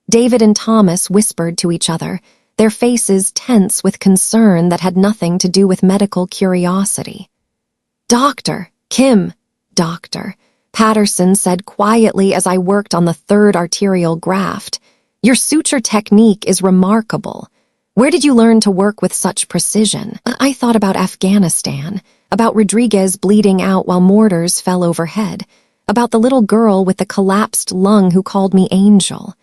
David and Thomas whispered to each other, their faces tense with concern that had nothing to do with medical curiosity. "Doctor, Kim, Doctor," Patterson said quietly as I worked on the 3rd arterial graft. "Your suture technique is remarkable. Where did you learn to work with such precision?" I thought about Afghanistan, about Rodriguez bleeding out while mortars fell overhead, about the little girl with the collapsed lung who called me Angel.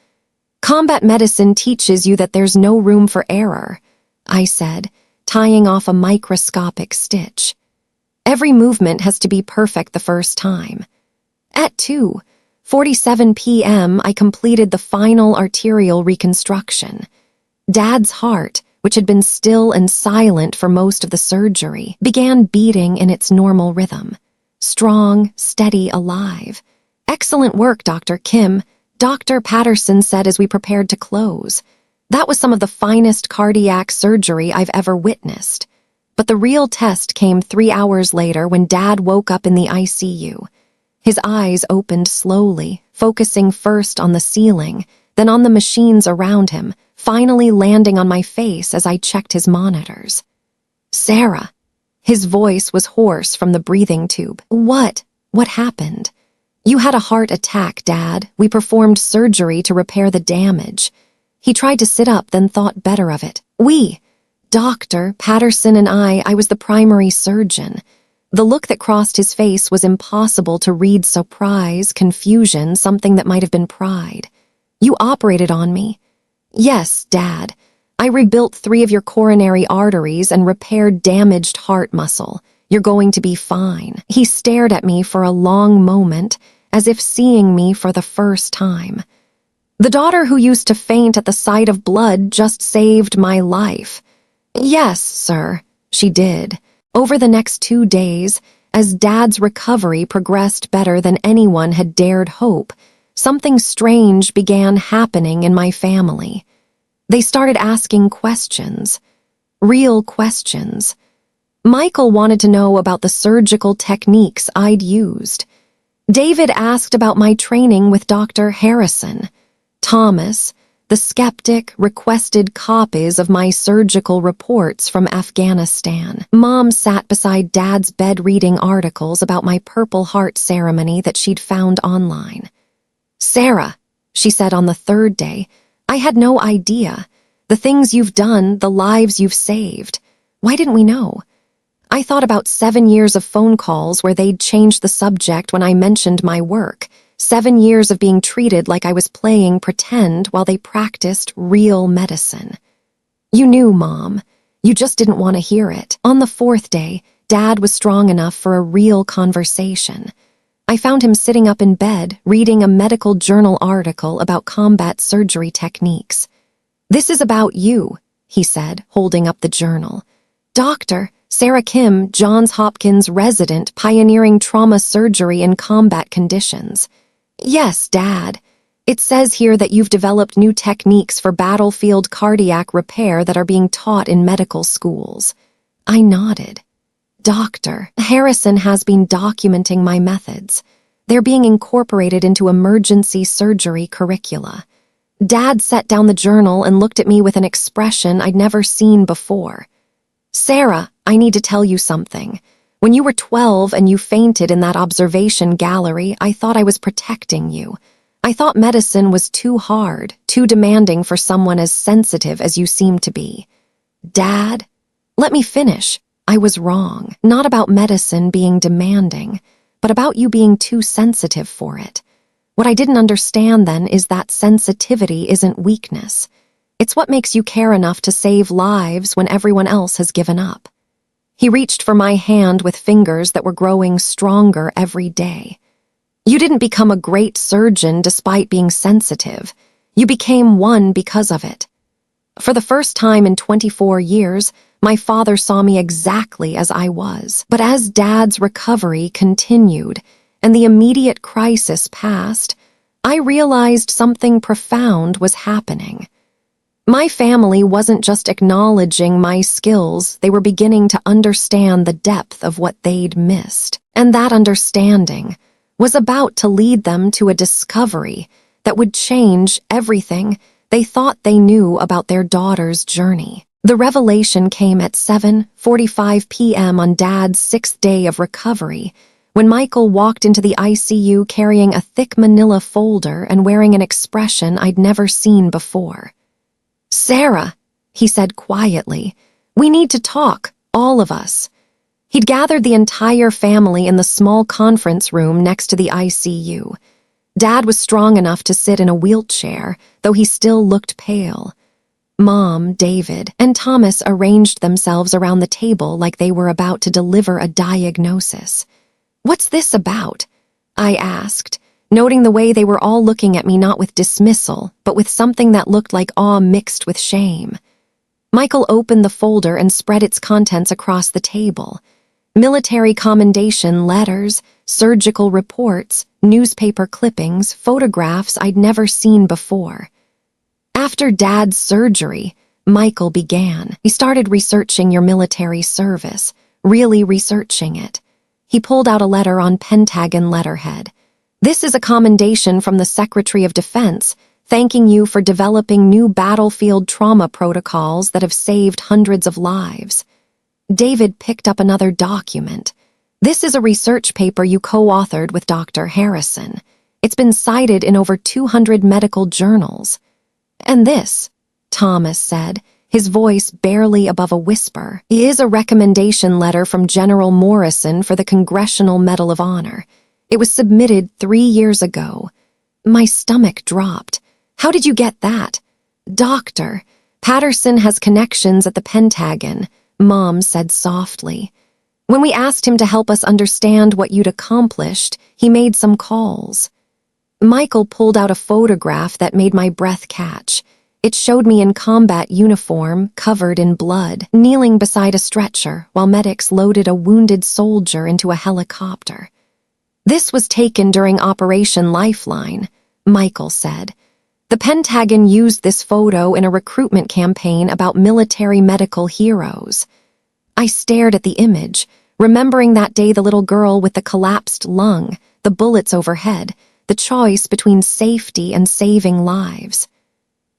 "Combat medicine teaches you that there's no room for error," I said, tying off a microscopic stitch. "Every movement has to be perfect the first time." At 2:47 p.m., I completed the final arterial reconstruction. Dad's heart, which had been still and silent for most of the surgery, began beating in its normal rhythm. Strong, steady, alive. "Excellent work, Dr. Kim," Dr. Patterson said as we prepared to close. "That was some of the finest cardiac surgery I've ever witnessed." But the real test came 3 hours later when Dad woke up in the ICU. His eyes opened slowly, focusing first on the ceiling, then on the machines around him, finally landing on my face as I checked his monitors. "Sarah." His voice was hoarse from the breathing tube. What happened?" "You had a heart attack, Dad. We performed surgery to repair the damage." He tried to sit up, then thought better of it. "We, Dr. Patterson and I was the primary surgeon." The look that crossed his face was impossible to read. Surprise, confusion, something that might have been pride. "You operated on me." "Yes, Dad. I rebuilt 3 of your coronary arteries and repaired damaged heart muscle. You're going to be fine." He stared at me for a long moment, as if seeing me for the first time. "The daughter who used to faint at the sight of blood just saved my life." "Yes, sir," she did. Over the next 2 days, as Dad's recovery progressed better than anyone had dared hope, something strange began happening in my family. They started asking questions. Real questions. Michael wanted to know about the surgical techniques I'd used. David asked about my training with Dr. Harrison. Thomas, the skeptic, requested copies of my surgical reports from Afghanistan. Mom sat beside Dad's bed reading articles about my Purple Heart ceremony that she'd found online. "Sarah," she said on the 3rd day, "I had no idea. The things you've done, the lives you've saved. Why didn't we know?" I thought about 7 years of phone calls where they'd changed the subject when I mentioned my work. 7 years of being treated like I was playing pretend while they practiced real medicine. "You knew, Mom. You just didn't want to hear it." On the 4th day, Dad was strong enough for a real conversation. I found him sitting up in bed, reading a medical journal article about combat surgery techniques. "This is about you," he said, holding up the journal. "Dr. Sarah Kim, Johns Hopkins resident, pioneering trauma surgery in combat conditions." "Yes, Dad. It says here that you've developed new techniques for battlefield cardiac repair that are being taught in medical schools." I nodded. "Dr. Harrison has been documenting my methods. They're being incorporated into emergency surgery curricula." Dad set down the journal and looked at me with an expression I'd never seen before. "Sarah, I need to tell you something. When you were 12 and you fainted in that observation gallery, I thought I was protecting you. I thought medicine was too hard, too demanding for someone as sensitive as you seem to be." "Dad, let me finish. I was wrong. Not about medicine being demanding, but about you being too sensitive for it. What I didn't understand then is that sensitivity isn't weakness. It's what makes you care enough to save lives when everyone else has given up." He reached for my hand with fingers that were growing stronger every day. You didn't become a great surgeon despite being sensitive. You became one because of it. For the first time in 24 years, my father saw me exactly as I was. But as Dad's recovery continued and the immediate crisis passed, I realized something profound was happening. My family wasn't just acknowledging my skills, they were beginning to understand the depth of what they'd missed. And that understanding was about to lead them to a discovery that would change everything they thought they knew about their daughter's journey. The revelation came at 7:45 p.m. on Dad's 6th day of recovery, when Michael walked into the ICU carrying a thick manila folder and wearing an expression I'd never seen before. "Sarah," he said quietly, "we need to talk, all of us." He'd gathered the entire family in the small conference room next to the ICU. Dad was strong enough to sit in a wheelchair, though he still looked pale. Mom, David, and Thomas arranged themselves around the table like they were about to deliver a diagnosis. "What's this about?" I asked, noting the way they were all looking at me not with dismissal, but with something that looked like awe mixed with shame. Michael opened the folder and spread its contents across the table. Military commendation letters, surgical reports, newspaper clippings, photographs I'd never seen before. "After Dad's surgery," Michael began, "he started researching your military service, really researching it." He pulled out a letter on Pentagon letterhead. "This is a commendation from the Secretary of Defense, thanking you for developing new battlefield trauma protocols that have saved hundreds of lives." David picked up another document. "This is a research paper you co-authored with Dr. Harrison. It's been cited in over 200 medical journals." "And this," Thomas said, his voice barely above a whisper, "is a recommendation letter from General Morrison for the Congressional Medal of Honor. It was submitted 3 years ago." My stomach dropped. "How did you get that?" "Doctor, Patterson has connections at the Pentagon," Mom said softly. "When we asked him to help us understand what you'd accomplished, he made some calls." Michael pulled out a photograph that made my breath catch. It showed me in combat uniform, covered in blood, kneeling beside a stretcher while medics loaded a wounded soldier into a helicopter. "This was taken during Operation Lifeline," Michael said. "The Pentagon used this photo in a recruitment campaign about military medical heroes." I stared at the image, remembering that day the little girl with the collapsed lung, the bullets overhead, the choice between safety and saving lives.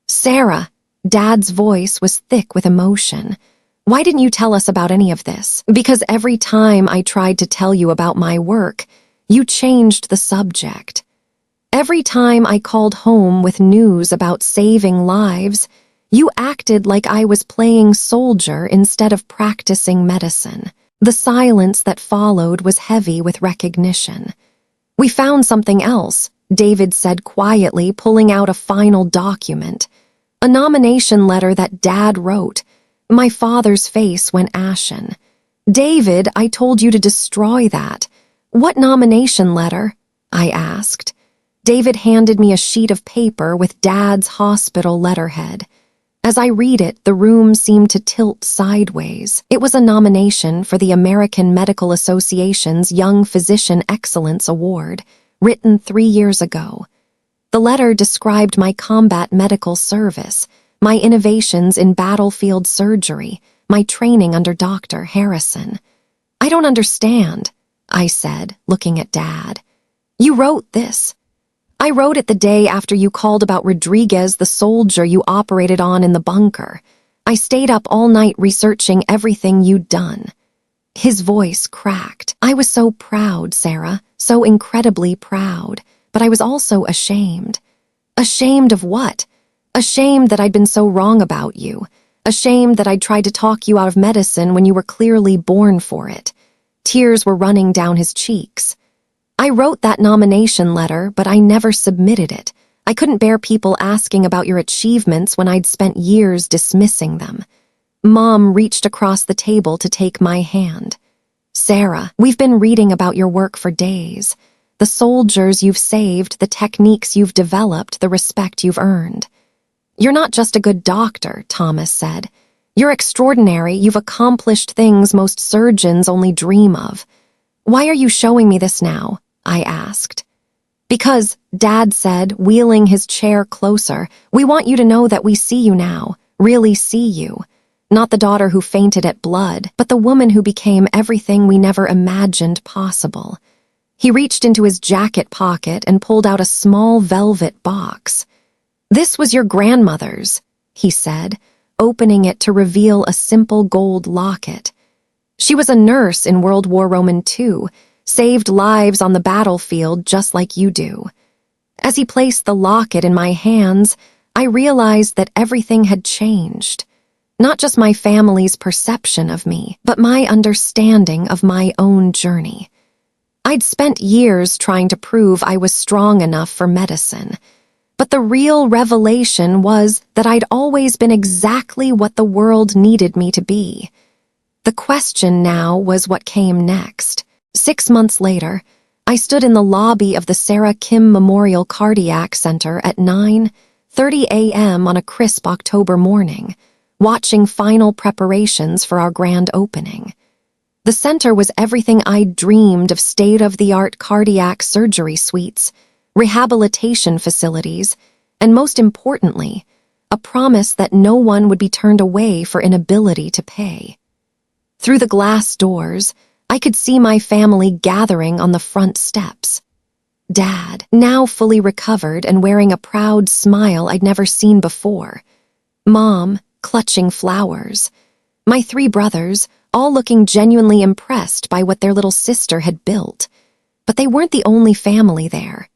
"Sarah," Dad's voice was thick with emotion, "why didn't you tell us about any of this? Because every time I tried to tell you about my work, you changed the subject. Every time I called home with news about saving lives, you acted like I was playing soldier instead of practicing medicine." The silence that followed was heavy with recognition. "We found something else," David said quietly, pulling out a final document. "A nomination letter that Dad wrote." My father's face went ashen. "David, I told you to destroy that." "What nomination letter?" I asked. David handed me a sheet of paper with Dad's hospital letterhead. As I read it, the room seemed to tilt sideways. It was a nomination for the American Medical Association's Young Physician Excellence Award, written 3 years ago. The letter described my combat medical service, my innovations in battlefield surgery, my training under Dr. Harrison. "I don't understand," I said, looking at Dad. "You wrote this." "I wrote it the day after you called about Rodriguez, the soldier you operated on in the bunker. I stayed up all night researching everything you'd done." His voice cracked. "I was so proud, Sarah, so incredibly proud, but I was also ashamed." "Ashamed of what?" "Ashamed that I'd been so wrong about you. Ashamed that I'd tried to talk you out of medicine when you were clearly born for it." Tears were running down his cheeks. "I wrote that nomination letter, but I never submitted it. I couldn't bear people asking about your achievements when I'd spent years dismissing them." Mom reached across the table to take my hand. "Sarah, we've been reading about your work for days. The soldiers you've saved, the techniques you've developed, the respect you've earned." "You're not just a good doctor," Thomas said. "You're extraordinary. You've accomplished things most surgeons only dream of." "Why are you showing me this now?" I asked. "Because," Dad said, wheeling his chair closer, "we want you to know that we see you now, really see you. Not the daughter who fainted at blood, but the woman who became everything we never imagined possible." He reached into his jacket pocket and pulled out a small velvet box. "This was your grandmother's," he said, opening it to reveal a simple gold locket. "She was a nurse in World War II, saved lives on the battlefield just like you do." As he placed the locket in my hands, I realized that everything had changed. Not just my family's perception of me, but my understanding of my own journey. I'd spent years trying to prove I was strong enough for medicine, but the real revelation was that I'd always been exactly what the world needed me to be. The question now was what came next. 6 months later, I stood in the lobby of the Sarah Kim Memorial Cardiac Center at 9:30 a.m. on a crisp October morning, watching final preparations for our grand opening. The center was everything I'd dreamed of: state-of-the-art cardiac surgery suites, rehabilitation facilities, and most importantly, a promise that no one would be turned away for inability to pay. Through the glass doors, I could see my family gathering on the front steps. Dad, now fully recovered and wearing a proud smile I'd never seen before. Mom, clutching flowers. My 3 brothers, all looking genuinely impressed by what their little sister had built. But they weren't the only family there.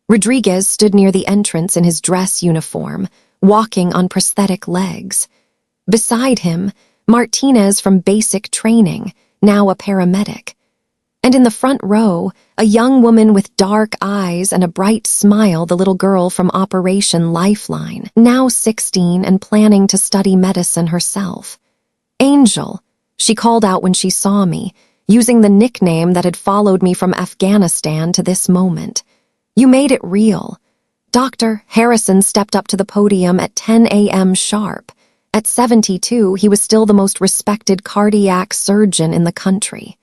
Rodriguez stood near the entrance in his dress uniform, walking on prosthetic legs. Beside him, Martinez from basic training, now a paramedic. And in the front row, a young woman with dark eyes and a bright smile, the little girl from Operation Lifeline, now 16 and planning to study medicine herself. "Angel," she called out when she saw me, using the nickname that had followed me from Afghanistan to this moment. "You made it real." Dr. Harrison stepped up to the podium at 10 a.m. sharp. At 72, he was still the most respected cardiac surgeon in the country.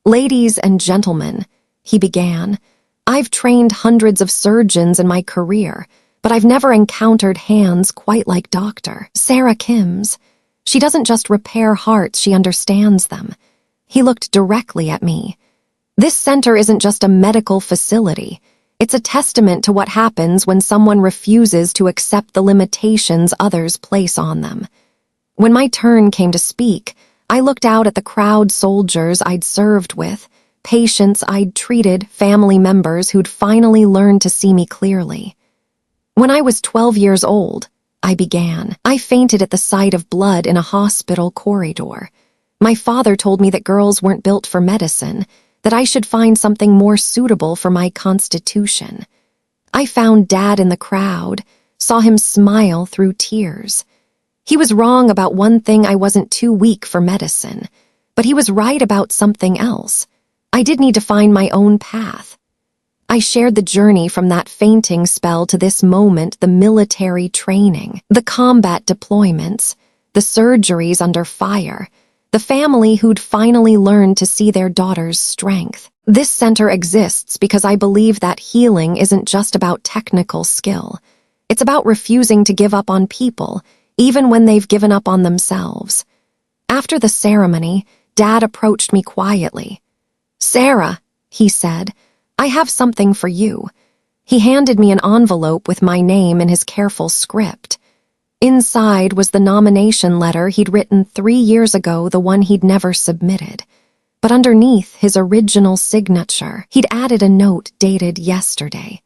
"Ladies and gentlemen," he began, "I've trained hundreds of surgeons in my career, but I've never encountered hands quite like Dr. Sarah Kim's. She doesn't just repair hearts, she understands them." He looked directly at me. "This center isn't just a medical facility. It's a testament to what happens when someone refuses to accept the limitations others place on them." When my turn came to speak, I looked out at the crowd: soldiers I'd served with, patients I'd treated, family members who'd finally learned to see me clearly. "When I was 12 years old," I began, "I fainted at the sight of blood in a hospital corridor. My father told me that girls weren't built for medicine, that I should find something more suitable for my constitution. I found Dad in the crowd, saw him smile through tears. He was wrong about one thing: I wasn't too weak for medicine, but he was right about something else. I did need to find my own path." I shared the journey from that fainting spell to this moment: the military training, the combat deployments, the surgeries under fire, the family who'd finally learned to see their daughter's strength. This center exists because I believe that healing isn't just about technical skill. It's about refusing to give up on people, even when they've given up on themselves. After the ceremony, Dad approached me quietly. "Sarah," he said, "I have something for you." He handed me an envelope with my name in his careful script. Inside was the nomination letter he'd written 3 years ago, the one he'd never submitted. But underneath his original signature, he'd added a note dated yesterday.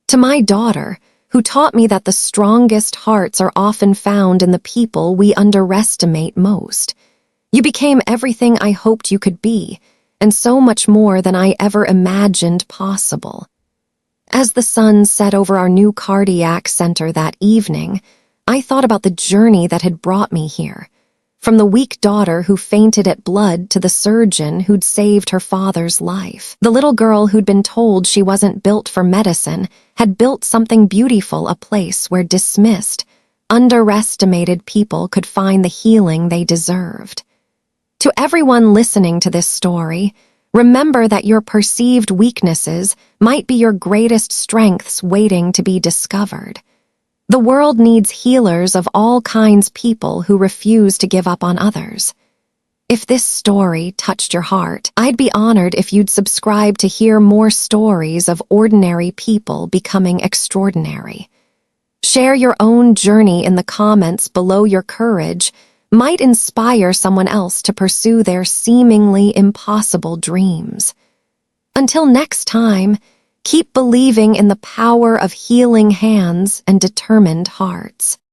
"To my daughter, who taught me that the strongest hearts are often found in the people we underestimate most. You became everything I hoped you could be, and so much more than I ever imagined possible." As the sun set over our new cardiac center that evening, I thought about the journey that had brought me here. From the weak daughter who fainted at blood to the surgeon who'd saved her father's life. The little girl who'd been told she wasn't built for medicine had built something beautiful, a place where dismissed, underestimated people could find the healing they deserved. To everyone listening to this story, remember that your perceived weaknesses might be your greatest strengths waiting to be discovered. The world needs healers of all kinds, people who refuse to give up on others. If this story touched your heart, I'd be honored if you'd subscribe to hear more stories of ordinary people becoming extraordinary. Share your own journey in the comments below. Your courage might inspire someone else to pursue their seemingly impossible dreams. Until next time, keep believing in the power of healing hands and determined hearts.